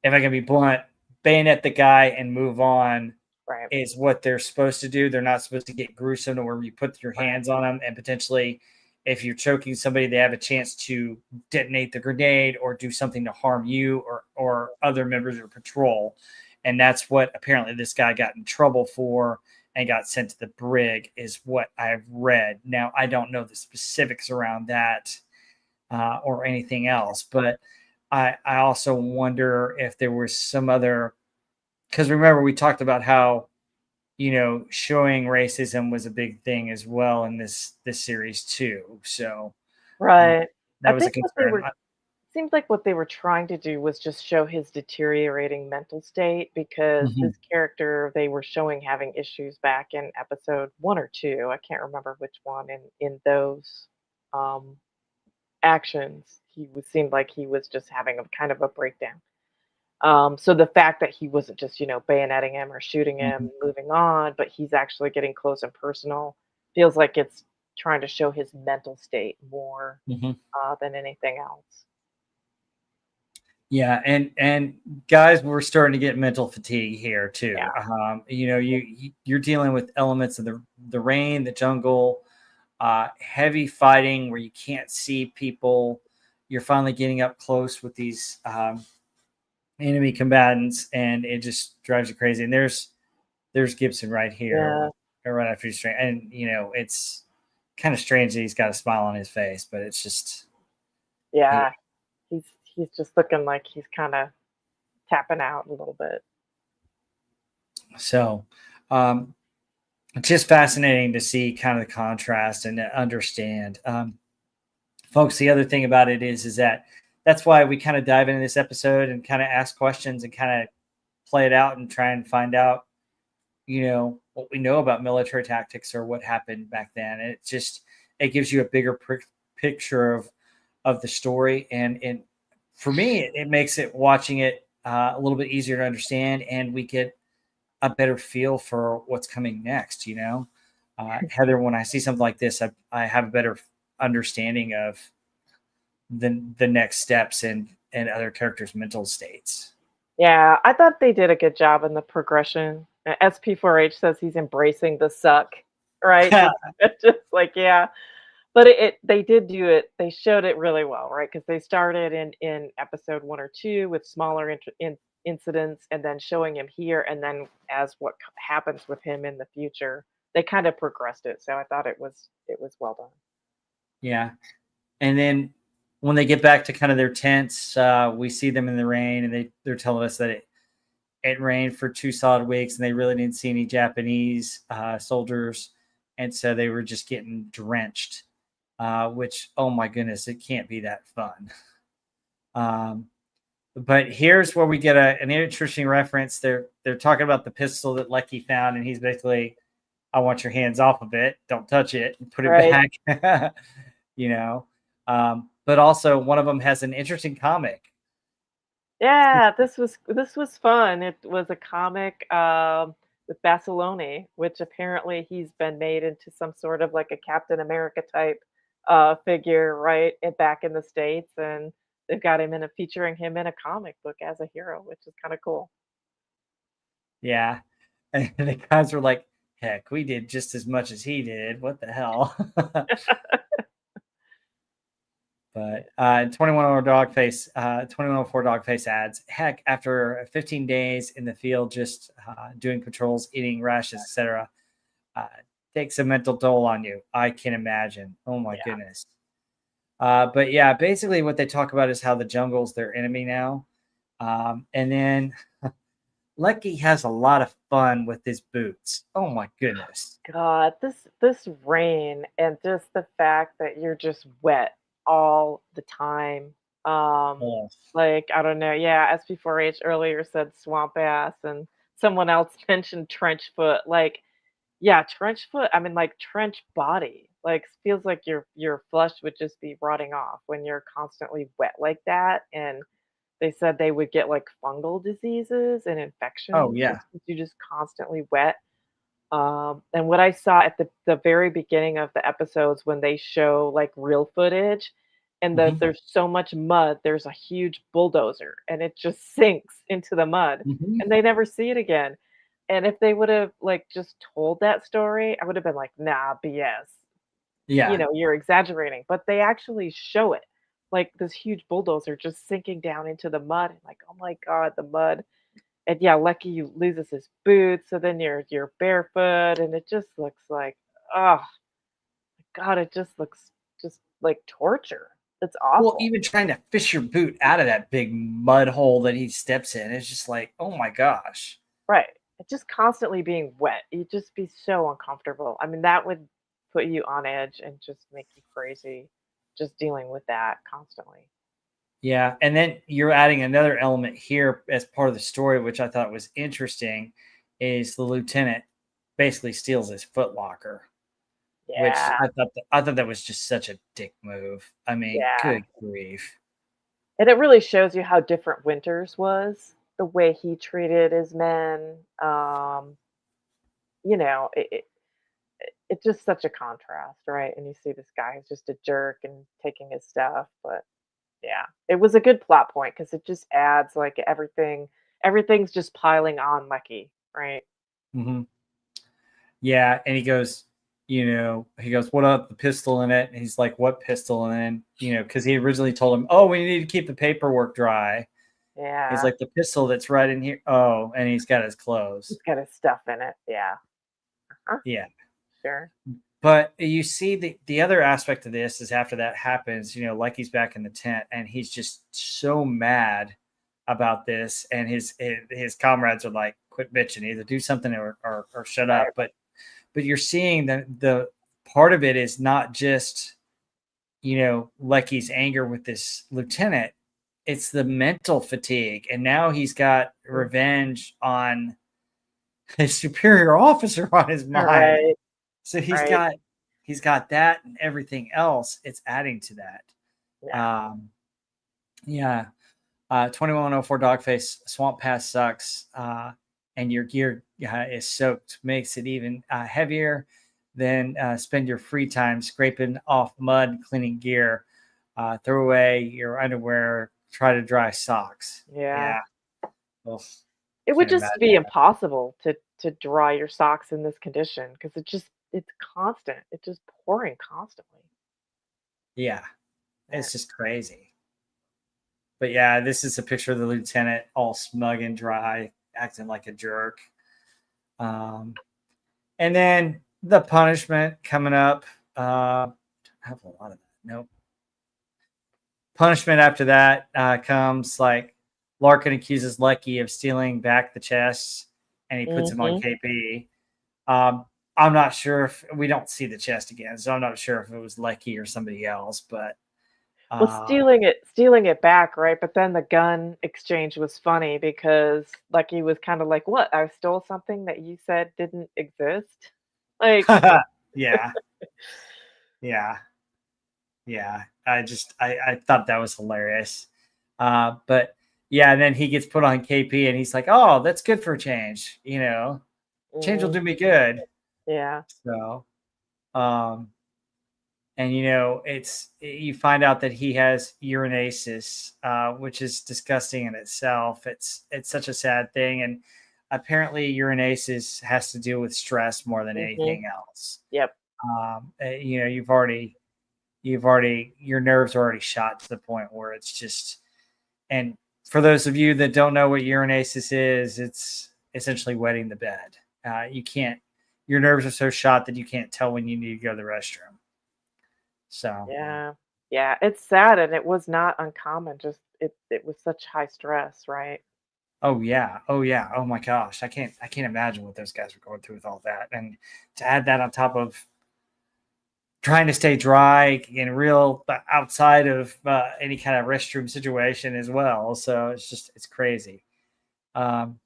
if I can be blunt, bayonet the guy and move on Right. is what they're supposed to do. They're not supposed to get gruesome to where you put your Right. hands on them and potentially, if you're choking somebody, they have a chance to detonate the grenade or do something to harm you or other members of patrol. And that's what apparently this guy got in trouble for and got sent to the brig, is what I've read. Now, I don't know the specifics around that or anything else, but I also wonder if there was some other, because remember we talked about how showing racism was a big thing as well in this series too. So uh, Right. that I was a think what they concern. were seems like what they were trying to do was just show his deteriorating mental state because Mhm. this character they were showing having issues back in episode 1 or 2. I can't remember which one in those um actions. Seemed like he was just having a kind of a breakdown. So the fact that he wasn't just, bayoneting him or shooting him, Mhm. moving on, but he's actually getting close and personal feels like it's trying to show his mental state more Mhm. than anything else. Yeah, and guys, we're starting to get mental fatigue here Yeah. too. You're dealing with elements of the rain, the jungle, heavy fighting where you can't see people. You're finally getting up close with these enemy combatants, and it just drives you crazy. And there's Gibson right here, Yeah. right after he's trained, and it's kind of strange that he's got a smile on his face, but it's just he. Yeah. He's just looking like he's kind of tapping out a little bit. So, um, it's just fascinating to see kind of the contrast and to understand, folks. The other thing about it is that that's why we kind of dive into this episode and kind of ask questions and kind of play it out and try and find out what we know about military tactics or what happened back then. And it gives you a bigger picture of the story, and for me it makes it watching it a little bit easier to understand, and we get a better feel for what's coming next. Heather, when I see something like this, I have a better understanding of the next steps and other characters' mental states. Yeah, I thought they did a good job in the progression. SP4H says he's embracing the suck, right? Just like, yeah. But they did do it. They showed it really well, right? Because they started in episode 1 or 2 with smaller incidents, and then showing him here, and then as what happens with him in the future, they kind of progressed it. So I thought it was well done. Yeah. And then when they get back to kind of their tents, we see them in the rain, and they're telling us that it rained for 2 solid weeks, and they really didn't see any Japanese soldiers, and so they were just getting drenched. Which, oh my goodness, it can't be that fun. But here's where we get an interesting reference. They're talking about the pistol that Leckie found, and he's basically, I want your hands off of it. Don't touch it. Put it Right. back. you know. But also one of them has an interesting comic. Yeah, this was fun. It was a comic with Basilone, which apparently he's been made into some sort of like a Captain America type figure, right? Back in the States, and they've got him featuring him in a comic book as a hero, which is kind of cool. Yeah. And the guys were like, heck, we did just as much as he did. What the hell? But 2104 Dogface adds, heck, after 15 days in the field, just doing patrols, eating rashes, etc., takes a mental toll on you. I can imagine. Oh my Yeah. goodness. But yeah, basically what they talk about is how the jungle's their enemy now. And then Leckie has a lot of fun with his boots. Oh my goodness. God, this rain and just the fact that you're just wet all the time. Um, Oh, like, I don't know, yeah, SP4H earlier said swamp ass, and someone else mentioned trench foot. Like, yeah, trench foot, I mean, like trench body. Like, feels like your flesh would just be rotting off when you're constantly wet like that. And they said they would get like fungal diseases and oh infections yeah. just because you're just constantly wet. And what I saw at the very beginning of the episodes when they show like real footage, and Hmm. there's so much mud, there's a huge bulldozer, and it just sinks into the mud, Hmm. and they never see it again. And if they would have like just told that story, I would have been like, nah, BS. Yeah. You're exaggerating. But they actually show it, like this huge bulldozer just sinking down into the mud, and like, oh my god, the mud. And yeah, Leckie loses his boots, so then you're barefoot, and it just looks like, oh god, it just looks just like torture. It's Well, awful. even trying to fish your boot out of that big mud hole that he steps in, it's just like, oh my gosh. Right. It's just constantly being wet. You'd just be so uncomfortable. I mean, that would put you on edge and just make you crazy just dealing with that constantly. Yeah. And then you're adding another element here as part of the story, which I thought was interesting, is the lieutenant basically steals his foot locker, which Yeah. I thought that was just such a dick move. I mean, Yeah. good grief. And it really shows you how different Winters was, the way he treated his men. You know, it's just such a contrast, right? And you see this guy who's just a jerk and taking his stuff, but yeah, it was a good plot point because it just adds like everything's just piling on Leckie, right? Hmm. Yeah. And he goes, what up? The pistol in it. And he's like, what pistol? And then, because he originally told him, oh, we need to keep the paperwork dry. He's Yeah, like, the pistol that's right in here. Oh, and he's got his clothes. he's got his stuff in it. Yeah, huh, Yeah. sure. But you see the other aspect of this is after that happens, like he's back in the tent and he's just so mad about this. And his comrades are like, quit bitching, either do something or shut Right. up. But you're seeing the part of it is not just, Leckie's anger with this lieutenant. It's the mental fatigue. And now he's got Mm, revenge on his superior officer on his mind. right, So right. he's got that and everything else. It's adding to that. Yeah, Um, yeah. 2104 Dogface Swamp Pass sucks. And your gear is soaked, makes it even heavier. then spend your free time scraping off mud, cleaning gear, throw away your underwear, try to dry socks. Yeah. Yeah. Ugh, It would can't just imagine be that. impossible to dry your socks in this condition because it's constant. It's just pouring constantly. Yeah. Yeah. It's just crazy. But yeah, this is a picture of the lieutenant all smug and dry, acting like a jerk. Um, and then the punishment coming up. I have a lot of that. Nope. Punishment after that comes like Larkin accuses Leckie of stealing back the chest, and he puts him on Mhm. KP. I'm not sure if we don't see the chest again, so I'm not sure if it was Leckie or somebody else. But Well, uh, stealing it back, right? But then the gun exchange was funny because Lucky was kind of like, "What? I stole something that you said didn't exist?" Like, yeah, yeah, yeah. I thought that was hilarious. But yeah, and then he gets put on KP, and he's like, "Oh, that's good for a change. Change will mhm, do me good." yeah, So, um, and you find out that he has urinasis, which is disgusting in itself. It's such a sad thing, and apparently urinasis has to do with stress more than mhm, anything else. yep, You've already your nerves are already shot to the point where it's just. And for those of you that don't know what urinasis is, it's essentially wetting the bed. You can't. Your nerves are so shot that you can't tell when you need to go to the restroom. So, yeah, yeah. It's sad, and it was not uncommon. Just it was such high stress, right? oh yeah, oh yeah, oh my gosh, I can't imagine what those guys were going through with all that, and to add that on top of trying to stay dry and real outside of any kind of restroom situation as well. So it's crazy. Um,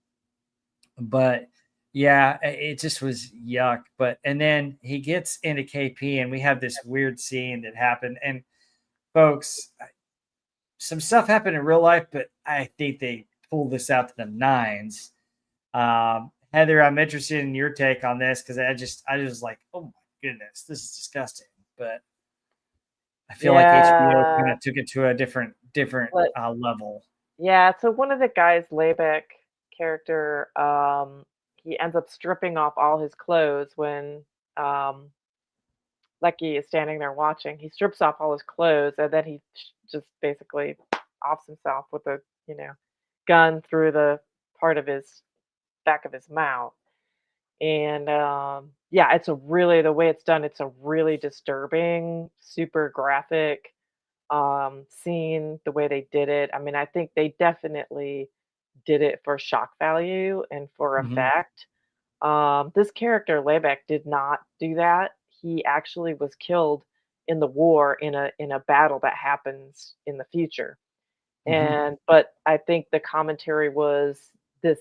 but yeah, it just was yuck. But and then he gets into KP, and we have this weird scene that happened. And folks, some stuff happened in real life, but I think they pulled this out to the nines. Heather, I'm interested in your take on this because I just like, oh my goodness, this is disgusting. But I feel like HBO kind Yeah, of took it to a different but level. yeah. So one of the guys, Laybeck character, he ends up stripping off all his clothes when um Lecky is standing there watching. He strips off all his clothes and then he just basically offs himself with a, you know, gun through the part of his back of his mouth. And yeah, it's a really the way it's done, it's a really disturbing, super graphic scene, the way they did it. I mean, I think they definitely did it for shock value and for Hmm. effect. This character Laybeck did not do that. He actually was killed in the war in a battle that happens in the future. Hmm. And but I think the commentary was this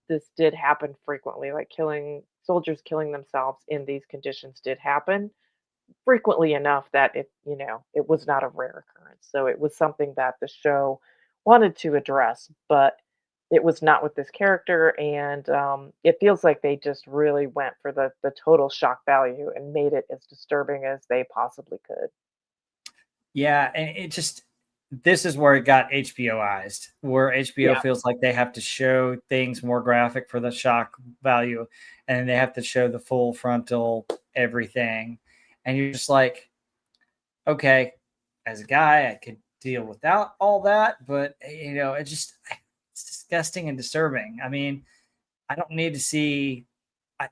this did happen frequently, like killing soldiers killing themselves in these conditions did happen frequently enough that it was not a rare occurrence. So it was something that the show wanted to address, but it was not with this character, and it feels like they just really went for the total shock value and made it as disturbing as they possibly could. Yeah, and it just this is where it got HBOized, where HBO Yeah. feels like they have to show things more graphic for the shock value, and they have to show the full frontal everything, and you're just like, okay, as a guy, I could deal without all that, but it's disgusting and disturbing. I mean, I don't need to see. I,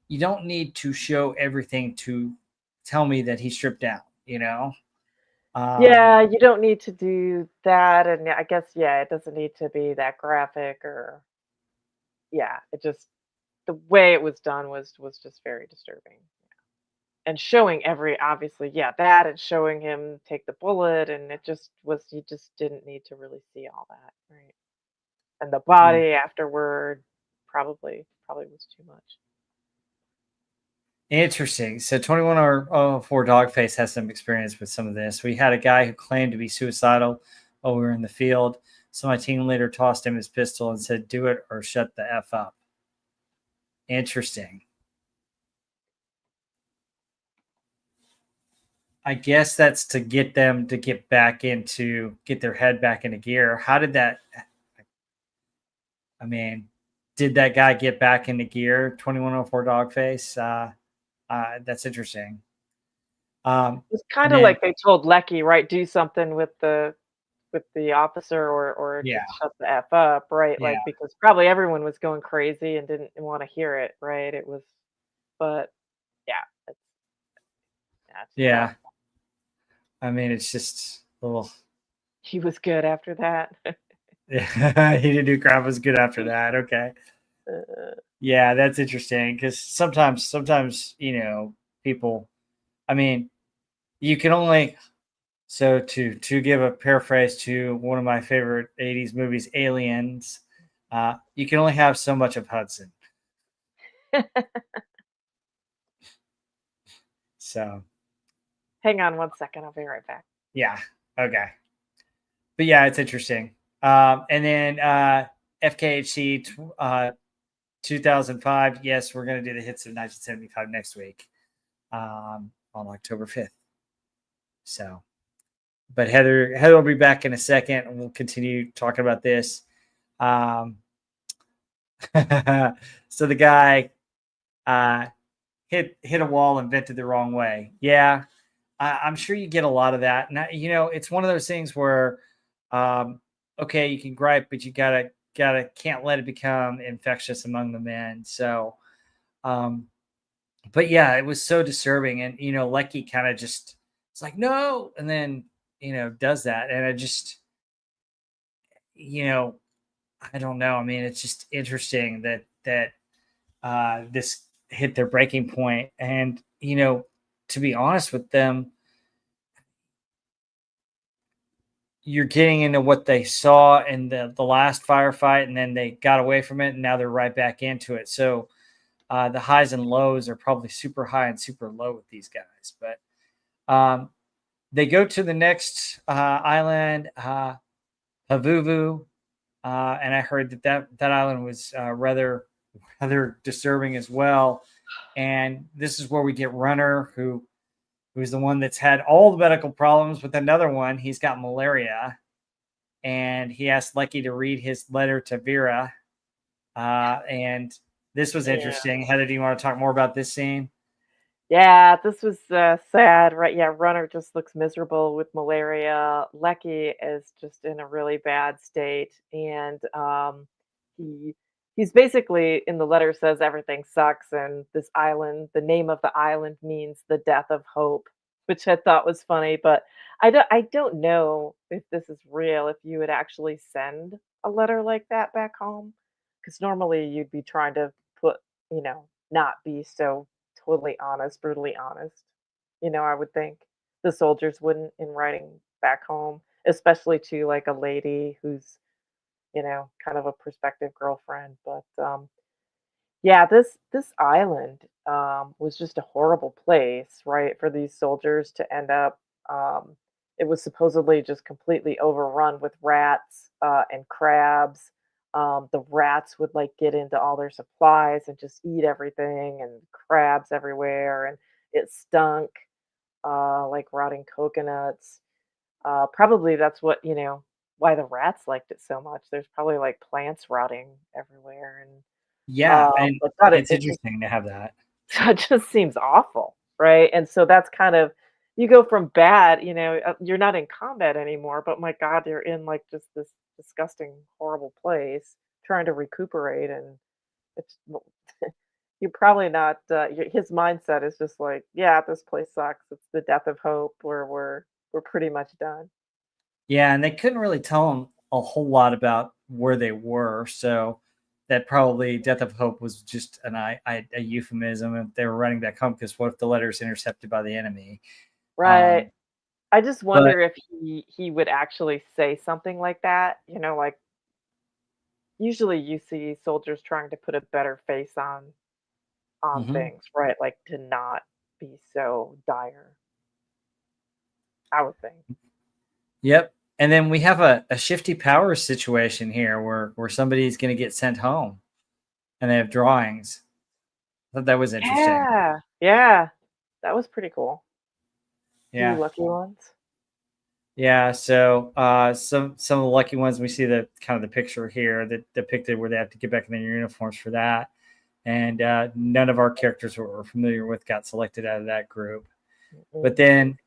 you don't need to show everything to tell me that he stripped down. You know. Um, Yeah, you don't need to do that, and I guess yeah, it doesn't need to be that graphic or yeah, it just the way it was done was just very disturbing. And showing every obviously, yeah, that and showing him take the bullet and it just was you just didn't need to really see all that, right? And the yeah. body afterward probably was too much. Interesting. So 21 or 4 Dogface has some experience with some of this. We had a guy who claimed to be suicidal while we were in the field. So my team leader tossed him his pistol and said, "Do it or shut the F up." Interesting. I guess that's to get them to get their head back into gear. How did that? I mean, did that guy get back into gear? 2104 Dogface. That's interesting. It's And kind of then like they told Leckie, right? Do something with the officer, or yeah, just shut the f up, right? yeah, Like because probably everyone was going crazy and didn't want to hear it, right? It was, but yeah, that's rough. yeah. I mean, it's just a little. He was good after that. Yeah, he didn't do crap was good after that. Okay. Uh, Yeah, that's interesting because sometimes people. I mean, you can only so to give a paraphrase to one of my favorite '80s movies, Aliens. You can only have so much of Hudson. So Hang on one second. I'll be right back. yeah, okay, but yeah, it's interesting. And then FKHC 2005. Yes, we're going to do the hits of 1975 next week on October 5th. So, but Heather will be back in a second, and we'll continue talking about this. Um, so the guy hit a wall and vented the wrong way. Yeah, I'm sure you get a lot of that. And it's one of those things where, okay, you can gripe, but you gotta can't let it become infectious among the men. So, um, but yeah, it was so disturbing, and Leckie kind of just it's like no, and then does that, and I just you know I don't know. I mean, it's just interesting that this hit their breaking point. And, to be honest with them, you're getting into what they saw in the last firefight, and then they got away from it, and now they're right back into it. So the highs and lows are probably super high and super low with these guys. But they go to the next island, Pavuvu, and I heard that island was rather disturbing as well. And this is where we get Runner, who's the one that's had all the medical problems with another one. He's got malaria, and he asked Leckie to read his letter to Vera. And this was yeah. interesting. Heather, do you want to talk more about this scene? Yeah, this was sad, right? Yeah, Runner just looks miserable with malaria. Leckie is just in a really bad state, and he he's basically in the letter says everything sucks, and this island, the name of the island means the death of hope, which I thought was funny. But I don't know if this is real. If you would actually send a letter like that back home, because normally you'd be trying to put, not be so totally honest, brutally honest. I would think the soldiers wouldn't in writing back home, especially to like a lady who's, kind of a prospective girlfriend. But yeah, this island was just a horrible place, right, for these soldiers to end up. Um, it was supposedly just completely overrun with rats and crabs. The rats would like get into all their supplies and just eat everything, and crabs everywhere, and it stunk like rotting coconuts. Probably that's what why the rats liked it so much. There's probably like plants rotting everywhere, and Yeah, and but God, it, it's it just interesting to have that. it just seems awful, right? And so that's kind of you go from bad, you're not in combat anymore, but my God, you're in like just this disgusting, horrible place trying to recuperate, and it's you're probably not. His mindset is just like, yeah, this place sucks. It's the death of hope. We're pretty much done. Yeah, and they couldn't really tell them a whole lot about where they were, so that probably Death of Hope was just a euphemism, and they were running back home because what if the letter is intercepted by the enemy? Right. Um, I just but wonder if he would actually say something like that. Like usually you see soldiers trying to put a better face on mhm. things, right? Like to not be so dire, I would think. Yep. And then we have a shifty power situation here where somebody's going to get sent home, and they have drawings. I thought that was interesting. Yeah. Yeah. That was pretty cool. Few Yeah. lucky ones. Yeah, so some of the lucky ones, we see the kind of the picture here that depicted where they have to get back in their uniforms for that, and none of our characters who we're familiar with got selected out of that group. But then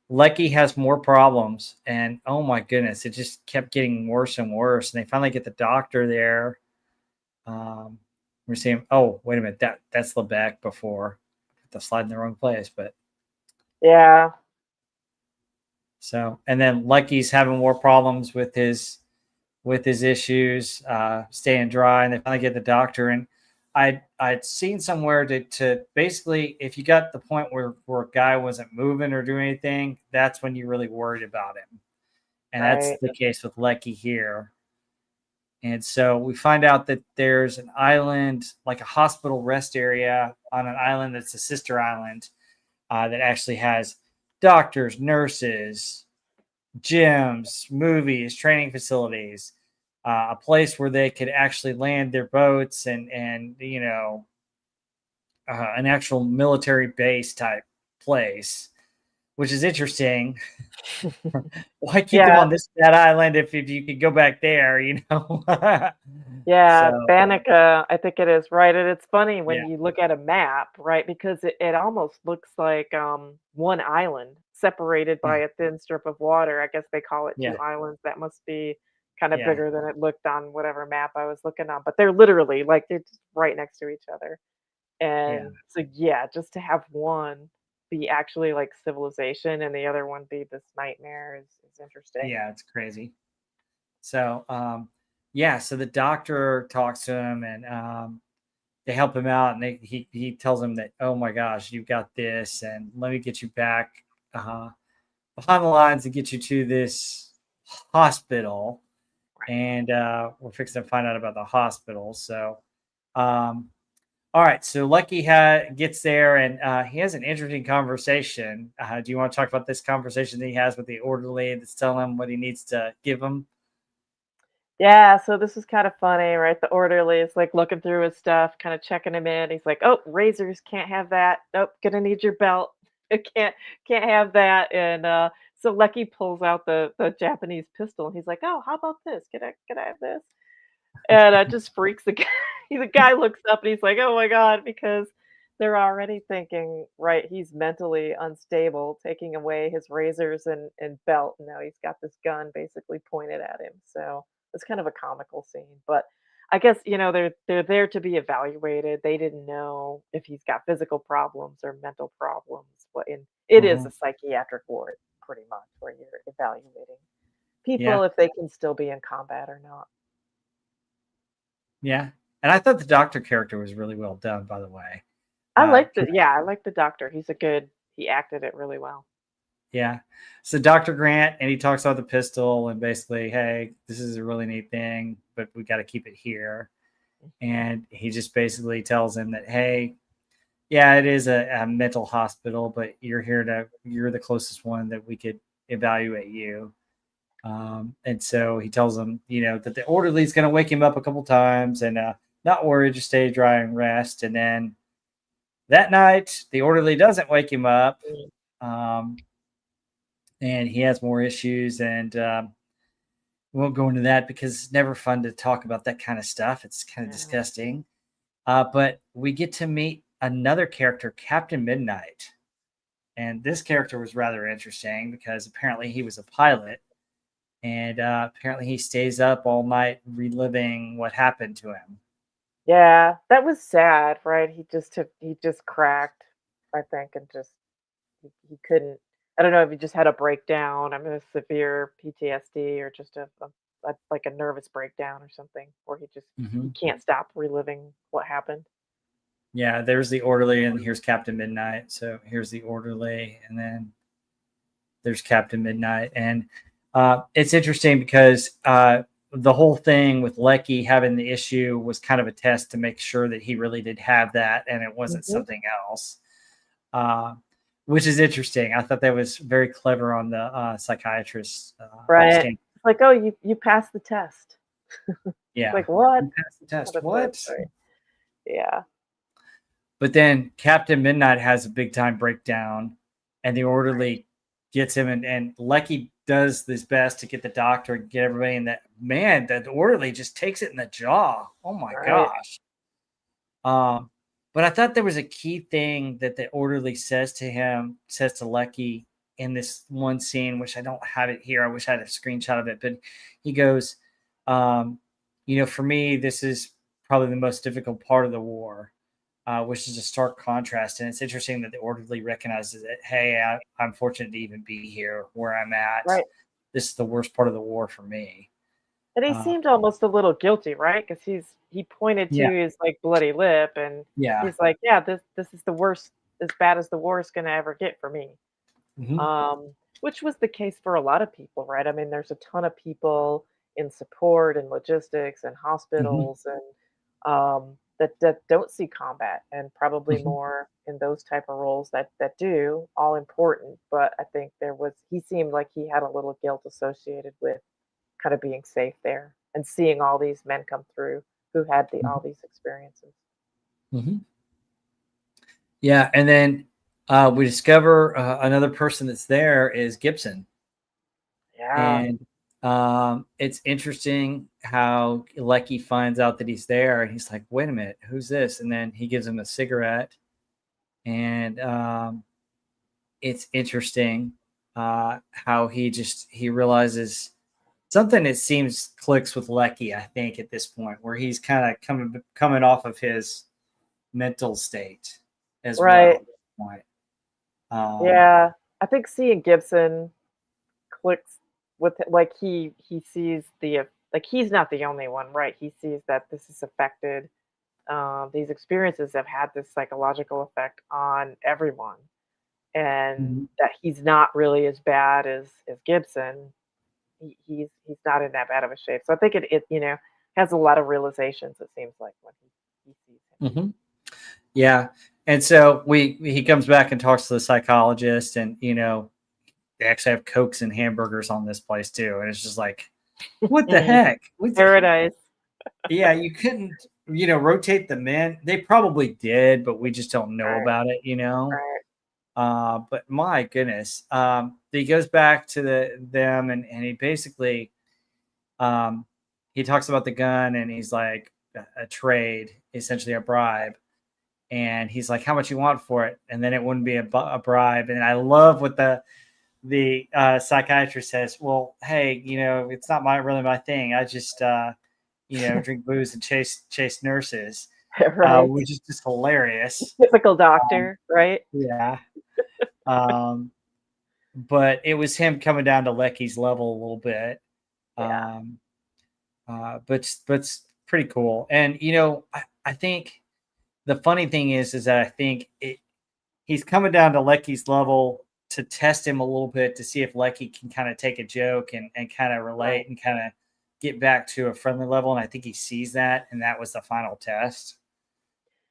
Leckie has more problems, and oh my goodness, it just kept getting worse and worse. And they finally get the doctor there. We're seeing, oh wait a minute, that's Lebec before the slide in the wrong place, but Yeah. so, and then Leckie's having more problems with his issues, staying dry, and they finally get the doctor. And I'd seen somewhere to basically, if you got the point where a guy wasn't moving or doing anything, that's when you really worried about him. And that's Right. the case with Leckie here. And so we find out that there's an island, like a hospital rest area on an island that's a sister island, that actually has doctors, nurses, gyms, movies, training facilities, a place where they could actually land their boats, and an actual military base type place, which is interesting. Why keep them Yeah. on that island if you could go back there, Yeah, So Banika, I think it is, right, and it's funny when yeah, you look at a map, right, because it almost looks like, one island separated by yeah, a thin strip of water. I guess they call it 2 yeah, islands. That must be kinda yeah, bigger than it looked on whatever map I was looking on, but they're literally, like, they're just right next to each other, yeah, and so, yeah, just to have one be actually, like, civilization and the other one be this nightmare is interesting. yeah. It's crazy. So yeah, so the doctor talks to him, and they help him out, and he tells him that, oh my gosh, you've got this, and let me get you back uh, behind the lines and get you to this hospital. And we're fixing to find out about the hospital. So um, all right, so Lucky gets there, and he has an interesting conversation. Do you want to talk about this conversation that he has with the orderly that's telling him what he needs to give him? Yeah, so this is kind of funny, right? The orderly is like looking through his stuff, kind of checking him in. He's like, "Oh, razors, can't have that. Nope, gonna need your belt. Can't have that." And so Lecky pulls out the Japanese pistol, and he's like, "Oh, how about this? Can I have this?" And it just freaks the guy. The guy looks up and he's like, "Oh my god," because they're already thinking, right? He's mentally unstable, taking away his razors and belt. And now he's got this gun basically pointed at him. So it's kind of a comical scene, but I guess they're there to be evaluated. They didn't know if he's got physical problems or mental problems. But it is Hmm. a psychiatric ward, pretty much, where you're evaluating people Yeah, if they can still be in combat or not. yeah. And I thought the doctor character was really well done, by the way. Uh, I like the doctor. He acted it really well. yeah. So Dr. Grant, and he talks about the pistol, and basically, hey, this is a really neat thing, but we got to keep it here. Mhm. And he just basically tells him that, hey, yeah, it is a mental hospital, but you're the closest one that we could evaluate you. And so he tells him, that the orderly's going to wake him up a couple times, and not worry, just stay dry and rest. And then that night, the orderly doesn't wake him up, Mm, um, and he has more issues. And we won't go into that because it's never fun to talk about that kind of stuff. It's kind of yeah. disgusting. But we get to meet another character, Captain Midnight. And this character was rather interesting because apparently he was a pilot, and apparently he stays up all night reliving what happened to him. Yeah, that was sad, right? He just cracked, I think, and just he couldn't. I don't know if he just had a breakdown. I mean, a severe PTSD or just like a nervous breakdown or something, where he Hmm. can't stop reliving what happened. Yeah, there's the orderly, and here's Captain Midnight. So here's the orderly, and then there's Captain Midnight. And it's interesting because the whole thing with Leckie having the issue was kind of a test to make sure that he really did have that and it wasn't Mhm. something else, uh, which is interesting. I thought that was very clever on the psychiatrist Right. stand. It's like, oh, you passed the test. It's Yeah, like what? you passed the Not test. a test, What? right? Yeah. But then Captain Midnight has a big time breakdown, and the Right. orderly gets him, and Leckie does his best to get the doctor and get everybody in. That man, that orderly just takes it in the jaw. Oh my Right. gosh. Um, but I thought there was a key thing that the orderly says to Leckie in this one scene, which I don't have it here. I wish I had a screenshot of it, but he goes, for me, this is probably the most difficult part of the war, which is a stark contrast. And it's interesting that the orderly recognizes that, hey, I'm fortunate to even be here where I'm at. Right. This is the worst part of the war for me. And he Uh, seemed almost a little guilty, right? Because he pointed to yeah, his like bloody lip, and yeah. he's like, "Yeah, this is the worst, as bad as the war is going to ever get for me." Hmm. Which was the case for a lot of people, right? I mean, there's a ton of people in support and logistics and Hmm. hospitals and that don't see combat, and probably Hmm. more in those type of roles that do, all important. But I think he seemed like he had a little guilt associated with kind of being safe there and seeing all these men come through who had all these experiences. Hmm. Yeah, and then we discover another person that's there is Gibson, Yeah, and it's interesting how Leckie finds out that he's there, and he's like, "Wait a minute, who's this?" And then he gives him a cigarette, and it's interesting how he realizes something. It seems clicks with Leckie, I think, at this point, where he's kind of coming off of his mental state as well. right. At this point. Um, Yeah, I think seeing Gibson clicks with like he sees like he's not the only one, right? He sees that this has affected these experiences have had this psychological effect on everyone, and mhm. that he's not really as bad as Gibson. He's not in that bad of a shape. So I think it has a lot of realizations. It seems like when he sees him. Mhm. Yeah. And so he comes back and talks to the psychologist, and they actually have Cokes and hamburgers on this place too. And it's just like, what the heck? Paradise. Yeah, you couldn't, rotate the men. They probably did, but we just don't know Right, about it, right, But my goodness. He goes back to them, and he basically um he talks about the gun, and he's like a trade, essentially a bribe. And he's like, "How much you want for it?" And then it wouldn't be a bribe. And I love what the psychiatrist says. Well, hey, it's not really my thing. I just drink booze and chase nurses, right. which is just hilarious. Typical Um, doctor, right? yeah, um, but it was him coming down to Leckie's level a little bit. Yeah. Um, but it's pretty cool. And I think the funny thing is that I think he's coming down to Leckie's level to test him a little bit to see if Leckie can kind of take a joke and kind of Right. relate and kind of get back to a friendly level. And I think he sees that, and that was the final test.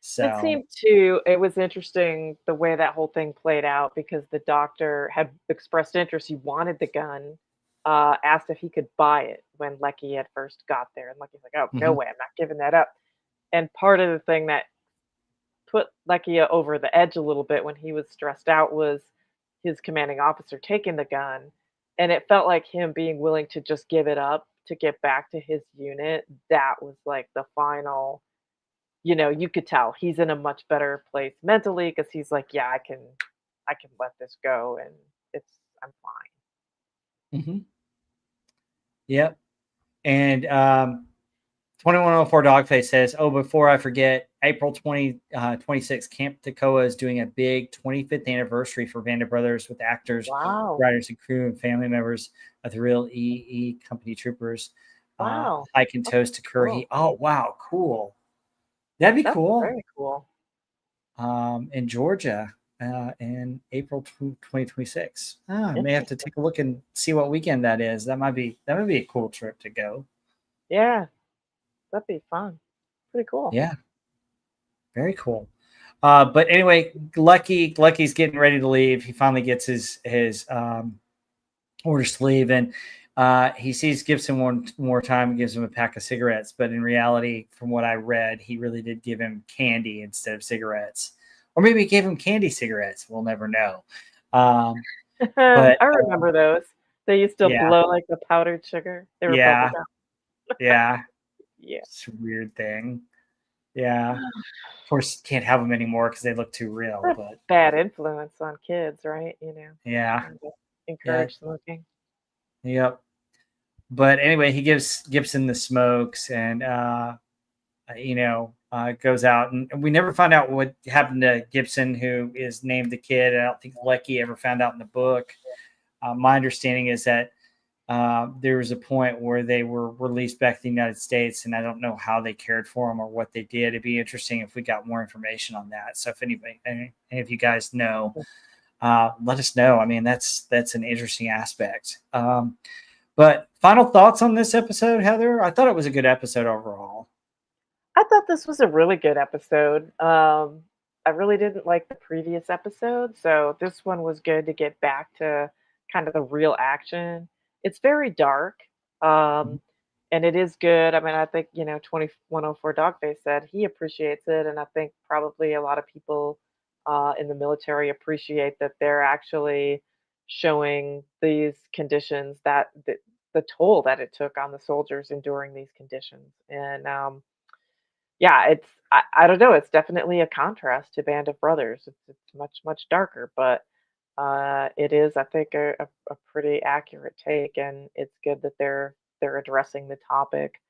It So, seemed to it was interesting the way that whole thing played out because the doctor had expressed interest. He wanted the gun, asked if he could buy it when Lecky had first got there. And Lecky's like, "Oh, no mhm, way, I'm not giving that up." And part of the thing that put Lecky over the edge a little bit when he was stressed out was his commanding officer taking the gun. And it felt like him being willing to just give it up to get back to his unit. That was like the final, you could tell he's in a much better place mentally because he's like, "Yeah, I can let this go and I'm fine." mhm, yep. And 2104 Dogface says, "Oh, before I forget, April 26th, Camp Toccoa is doing a big 25th anniversary for Band of Brothers with actors, Wow. writers, and crew and family members of the real EE Company troopers. Wow. Hike and That's toast to Curry. cool. Oh, wow, cool. That'd be That's cool. very cool. In Georgia in April 2026. I may have to Interesting. take a look and see what weekend that is. That might be a cool trip to go. Yeah, that'd be fun. Pretty cool. Yeah, very cool. But anyway, Leckie's getting ready to leave. He finally gets his orders to leave, and he sees Gibson one more time and gives him a pack of cigarettes. But in reality, from what I read, he really did give him candy instead of cigarettes, or maybe he gave him candy cigarettes. We'll never know. Um, But I remember those. They used to yeah, blow like the powdered sugar. They were bubble yeah, gum. yeah. Yeah. It's a weird thing. Yeah. Of course, can't have them anymore because they look too real. What a But bad influence on kids, right? yeah, Trying to yeah, encourage smoking. yep. But anyway, he gives Gibson the smokes, and goes out, and we never find out what happened to Gibson, who is named the kid. I don't think Leckie ever found out in the book. My understanding is that there was a point where they were released back to the United States, and I don't know how they cared for them or what they did. It'd be interesting if we got more information on that. So if anybody, any of you guys know, let us know. I mean, that's an interesting aspect. But final thoughts on this episode, Heather? I thought it was a good episode overall. I thought this was a really good episode. I really didn't like the previous episode, so this one was good to get back to kind of the real action. It's very dark, um, and it is good. I mean, I think 2104 Dogface said he appreciates it, and I think probably a lot of people in the military appreciate that they're actually showing these conditions that the toll that it took on the soldiers enduring these conditions, and yeah, I don't know, it's definitely a contrast to Band of Brothers. It's much, much darker, but, it is, I think, a pretty accurate take, and it's good that they're addressing the topic.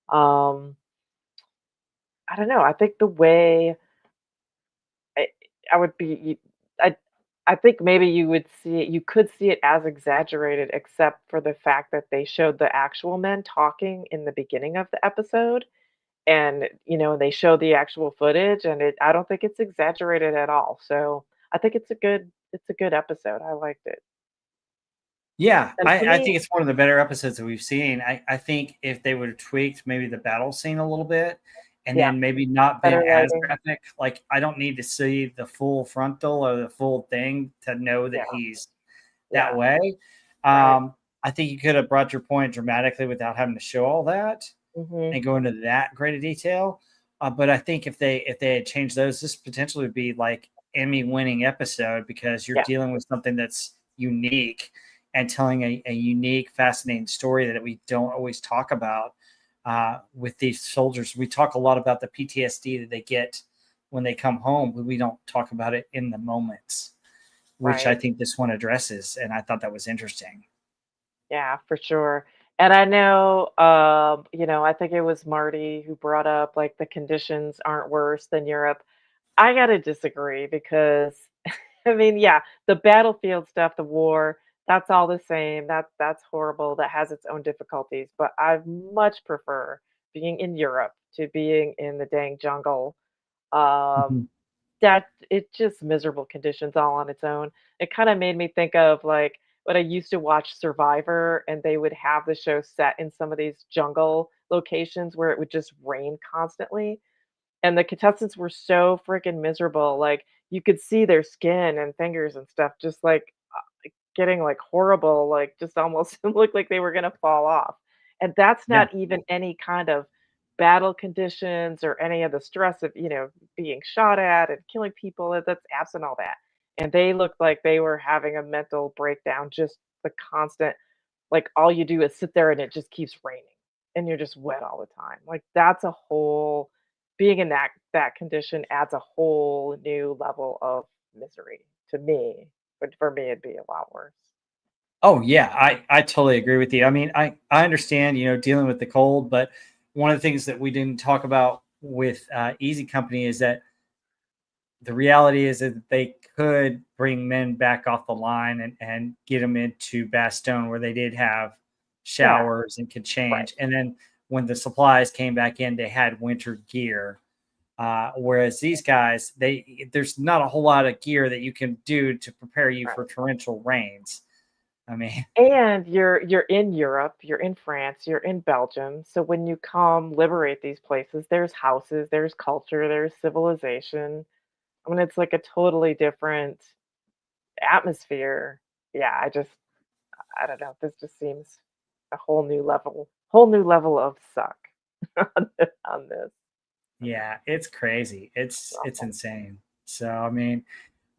Um, I don't know, I think the way I I would be I I think maybe you could see it as exaggerated, except for the fact that they showed the actual men talking in the beginning of the episode, and they show the actual footage, and I don't think it's exaggerated at all. So I think it's a good episode. I liked it. Yeah, And for I me, think it's one of the better episodes that we've seen. I think if they would have tweaked maybe the battle scene a little bit, and yeah, then maybe not been better as lighting. graphic, like I don't need to see the full frontal or the full thing to know that Yeah, he's that yeah, way. right. I think you could have brought your point dramatically without having to show all that Hmm. and go into that great a detail. But I think if they had changed those, this potentially would be like Emmy winning episode because you're Yeah, dealing with something that's unique and telling a unique, fascinating story that we don't always talk about with these soldiers. We talk a lot about the PTSD that they get when they come home, but we don't talk about it in the moments, which I right. think this one addresses. And I thought that was interesting. Yeah, for sure. And I know, I think it was Marty who brought up like the conditions aren't worse than Europe. I gotta disagree because I mean, yeah, the battlefield stuff, the war, that's all the same. That's horrible. That has its own difficulties. But I much prefer being in Europe to being in the dang jungle. Um, Mhm. that it's just miserable conditions all on its own. It kind of made me think of like when I used to watch Survivor and they would have the show set in some of these jungle locations where it would just rain constantly and the contestants were so freaking miserable, like, you could see their skin and fingers and stuff just, getting, like, horrible, like, just almost looked like they were gonna fall off, and that's Yeah. not even any kind of battle conditions or any of the stress of, being shot at and killing people, that's absent all that, and they looked like they were having a mental breakdown, just the constant like, all you do is sit there and it just keeps raining, and you're just wet all the time. Like, that's a whole being in that condition adds a whole new level of misery to me, but for me, it'd be a lot worse. Oh yeah, I totally agree with you. I mean, I understand, dealing with the cold, but one of the things that we didn't talk about with Easy Company is that the reality is that they could bring men back off the line and get them into Bastogne where they did have Yeah, showers and could right, change. And then when the supplies came back in, they had winter gear. Whereas these guys, there's not a whole lot of gear that you can do to prepare you for right. torrential rains. I mean, And you're in Europe, you're in France, you're in Belgium, so when you come liberate these places, there's houses, there's culture, there's civilization. I mean, it's like a totally different atmosphere. Yeah, I don't know, this just seems a whole new level of suck on this. yeah, it's crazy. It's It's awful. insane. So I mean,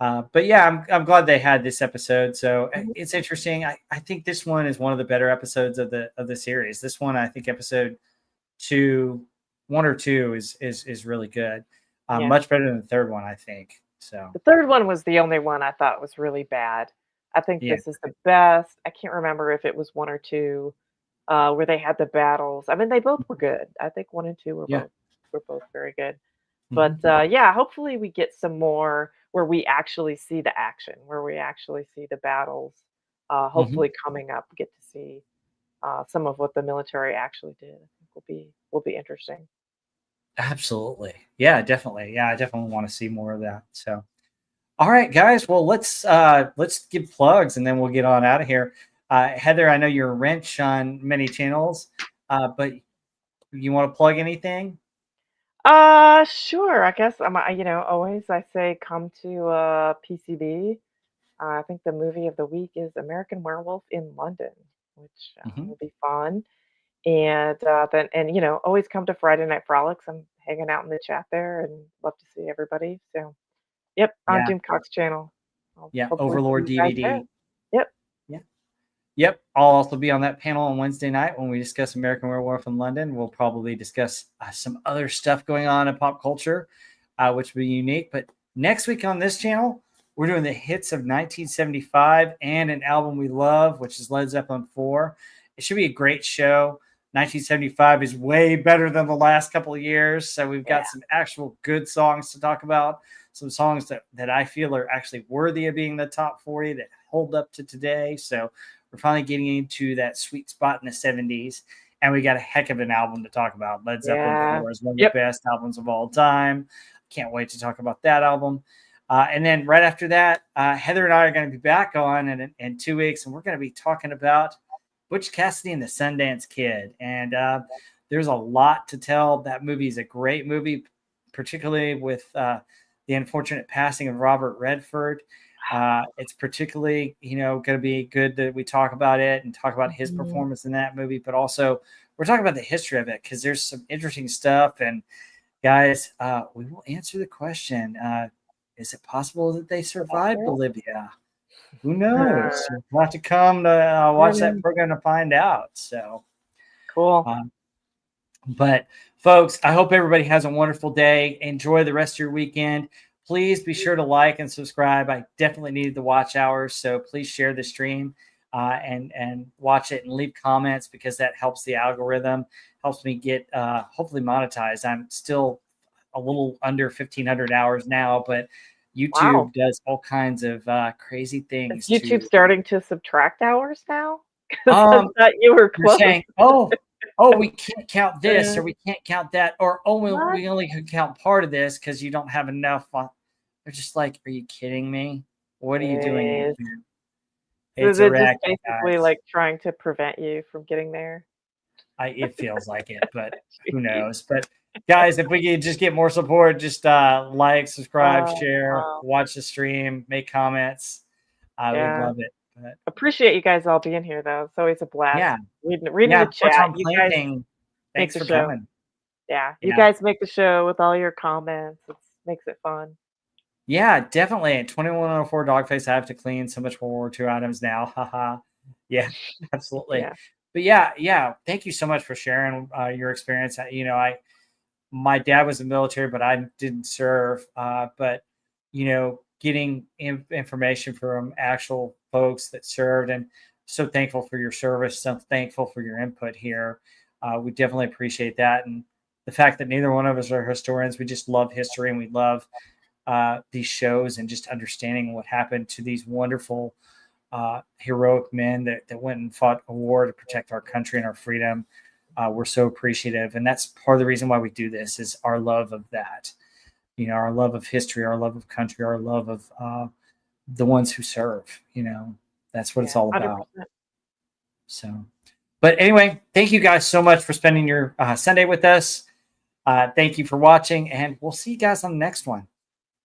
But yeah, I'm glad they had this episode. So Mhm. it's interesting. I think this one is one of the better episodes of the series. This one, I think episode two, one or two is really good. Yeah. Much better than the third one, I think. So The third one was the only one I thought was really bad. I think yeah, this is the best. I can't remember if it was 1 or 2, where they had the battles. I mean, they both were good. I think 1 and 2 yeah. were both very good. But, Mhm. yeah, hopefully we get some more where we actually see the action, where we actually see the battles, Mhm. hopefully coming up, get to see, some of what the military actually did. I think will be interesting. Absolutely. Yeah, definitely. Yeah, I definitely want to see more of that. So, all right, guys. Well, let's give plugs and then we'll get on out of here. Heather, I know you're a wrench on many channels, but you want to plug anything? Sure. I guess always I say come to PCB. I think the movie of the week is American Werewolf in London, which Hmm. will be fun. And then, always come to Friday Night Frolics. I'm hanging out in the chat there and love to see everybody. So, yep, on Yeah, Jim Cox channel. I'll yeah. hopefully see Overlord you guys there. DVD. Yep. Yeah. Yep. I'll also be on that panel on Wednesday night when we discuss American Werewolf in London. We'll probably discuss some other stuff going on in pop culture, which will be unique. But next week on this channel, we're doing the hits of 1975 and an album we love, which is Led Zeppelin 4. It should be a great show. 1975 is way better than the last couple of years. So we've Yeah. got some actual good songs to talk about, some songs that I feel are actually worthy of being the top 40 that hold up to today. So we're finally getting into that sweet spot in the 70s. And we got a heck of an album to talk about. Led Zeppelin Yeah. 4 is one of the Yep. best albums of all time. Can't wait to talk about that album. And then right after that, Heather and I are going to be back on in 2 weeks, and we're going to be talking about Butch Cassidy and the Sundance Kid. And there's a lot to tell. That movie is a great movie, particularly with the unfortunate passing of Robert Redford. It's particularly, going to be good that we talk about it and talk about his Mhm. performance in that movie, but also we're talking about the history of it because there's some interesting stuff. And guys, we will answer the question: is it possible that they survived Accurate? Bolivia? Who knows? You'll have to come to watch that program to find out. So, Cool. um, but folks, I hope everybody has a wonderful day. Enjoy the rest of your weekend. Please be sure to like and subscribe. I definitely needed the watch hours, so please share the stream and watch it and leave comments because that helps the algorithm, helps me get hopefully monetized. I'm still a little under 1,500 hours now, but Wow. YouTube does all kinds of crazy Is things YouTube to starting to subtract hours now? Because I um thought you were you're close. saying, oh, we can't count this Uh, or we can't count that, or oh, what? we only can count part of this because you don't have enough. They're just like, are you kidding me? What are you doing Is here? so It's a they're just racket, basically, guys. like, trying to prevent you from getting there? It feels like it, but who Jeez. knows? But guys, if we could just get more support, just like, subscribe, Oh, share, wow. watch the stream, make comments. We'd Yeah. love it. But Appreciate you guys all being here, though. It's always a blast yeah, reading the yeah. Or chat. Tom You guys Planting, make thanks the for show. coming. Yeah, you Yeah. guys make the show with all your comments. It makes it fun. Yeah, definitely. At 2104 Dogface, I have to clean so much more World War II items now. Haha. Yeah, absolutely. Yeah. But yeah. Thank you so much for sharing your experience. My dad was in the military, but I didn't serve. But getting information from actual folks that served, and so thankful for your service. So thankful for your input here. We definitely appreciate that, and the fact that neither one of us are historians. We just love history, and we love these shows and just understanding what happened to these wonderful, heroic men that went and fought a war to protect our country and our freedom. We're so appreciative. And that's part of the reason why we do this is our love of that, our love of history, our love of country, our love of the ones who serve, that's what it's Yeah, all about. 100%. So, but anyway, thank you guys so much for spending your Sunday with us. Thank you for watching, and we'll see you guys on the next one.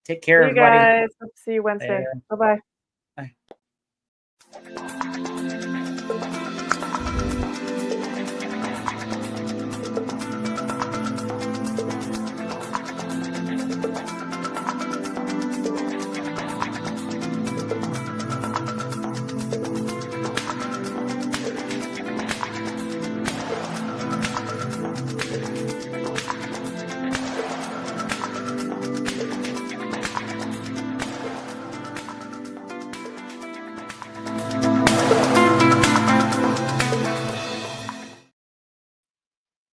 Take care, See you everybody. guys. Hope to see you Wednesday. Later. Bye-bye. Bye.